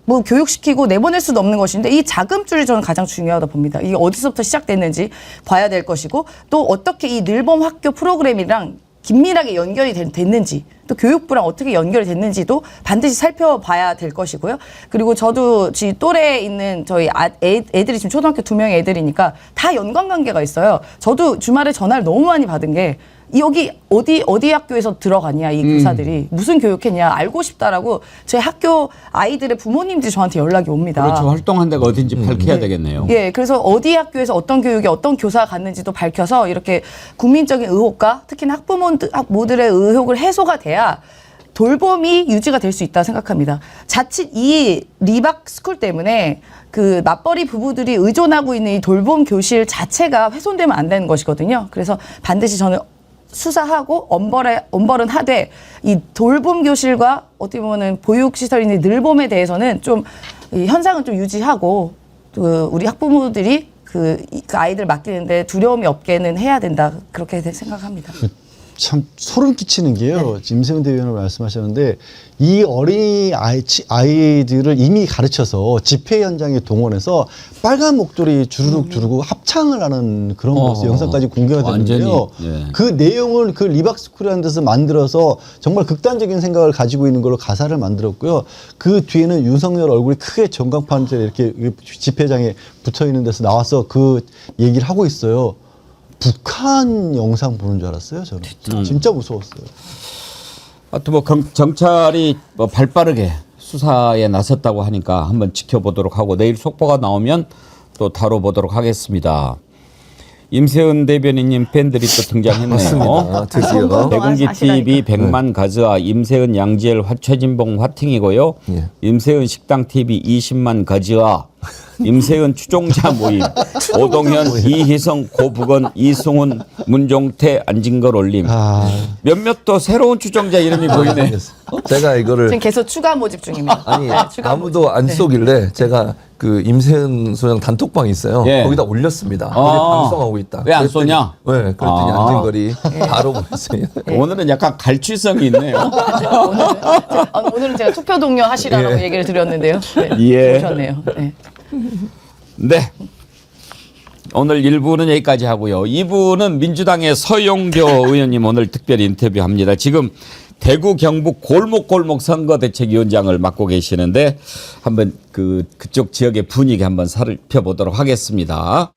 뭐 교육시키고 내보낼 수도 없는 것인데 이 자금줄이 저는 가장 중요하다 봅니다. 이게 어디서부터 시작됐는지 봐야 될 것이고 또 어떻게 이 늘봄 학교 프로그램이랑 긴밀하게 연결이 됐는지 또 교육부랑 어떻게 연결이 됐는지도 반드시 살펴봐야 될 것이고요. 그리고 저도 지금 또래에 있는 저희 애들이 지금 초등학교 2명의 애들이니까 다 연관관계가 있어요. 저도 주말에 전화를 너무 많이 받은 게 여기 어디 학교에서 들어가냐 이 교사들이 무슨 교육했냐 알고 싶다라고 제 학교 아이들의 부모님들이 저한테 연락이 옵니다. 그렇죠. 활동한 데가 어딘지 밝혀야 되겠네요. 예, 그래서 어디 학교에서 어떤 교육에 어떤 교사가 갔는지도 밝혀서 이렇게 국민적인 의혹과 특히나 학부모들의 의혹을 해소가 돼야 돌봄이 유지가 될 수 있다 생각합니다. 자칫 이 리박 스쿨 때문에 그 맞벌이 부부들이 의존하고 있는 이 돌봄 교실 자체가 훼손되면 안 되는 것이거든요. 그래서 반드시 저는 수사하고 엄벌은 하되 이 돌봄 교실과 어떻게 보면은 보육시설인 늘봄에 대해서는 좀 이 현상은 좀 유지하고 그 우리 학부모들이 그 아이들 맡기는데 두려움이 없게는 해야 된다 그렇게 생각합니다. 참 소름 끼치는 게요. 임세훈 대변인 말씀하셨는데 이 어린이 아이들을 이미 가르쳐서 집회 현장에 동원해서 빨간 목도리 주르륵 두르고 합창을 하는 그런 모습 영상까지 공개가 됐는데요. 그 내용을 그 리박스쿨이라는 데서 만들어서 정말 극단적인 생각을 가지고 있는 걸로 가사를 만들었고요. 그 뒤에는 윤석열 얼굴이 크게 전광판에 이렇게 집회장에 붙어 있는 데서 나와서 그 얘기를 하고 있어요. 북한 영상 보는 줄 알았어요, 저는. 진짜 무서웠어요. 하여튼 뭐 경찰이 뭐 발빠르게 수사에 나섰다고 하니까 한번 지켜보도록 하고 내일 속보가 나오면 또 다뤄보도록 하겠습니다. 임세은 대변인님 팬들이 또 등장했네요. 맞습니다. 드디어. 대공기 TV 100만 가즈아 임세은 양지엘 최진봉 화팅이고요. 임세은 식당 TV 20만 가즈아 임세은 추종자 모임 오동현 이희성 고북원 이승훈 문종태 안진걸 올림 몇몇 또 새로운 추종자 이름이 보이네. 제가 이거를 지금 계속 추가 모집 중입니다. 아니 아무도 안 쏘길래 제가 그 임세은 소장 단톡방이 있어요. 거기다 올렸습니다. 방송하고 있다. 왜 안 쏘냐? 네, 그랬더니 안진걸이 바로 보냈어요. 오늘은 약간 갈취성이 있네요. 오늘은 제가 투표 동료 하시라고 얘기를 드렸는데요. 오셨네요. 네. 오늘 1부는 여기까지 하고요. 2부는 민주당의 서용교 의원님 오늘 특별히 인터뷰합니다. 지금 대구 경북 골목골목 선거대책위원장을 맡고 계시는데 한번 그쪽 지역의 분위기 한번 살펴보도록 하겠습니다.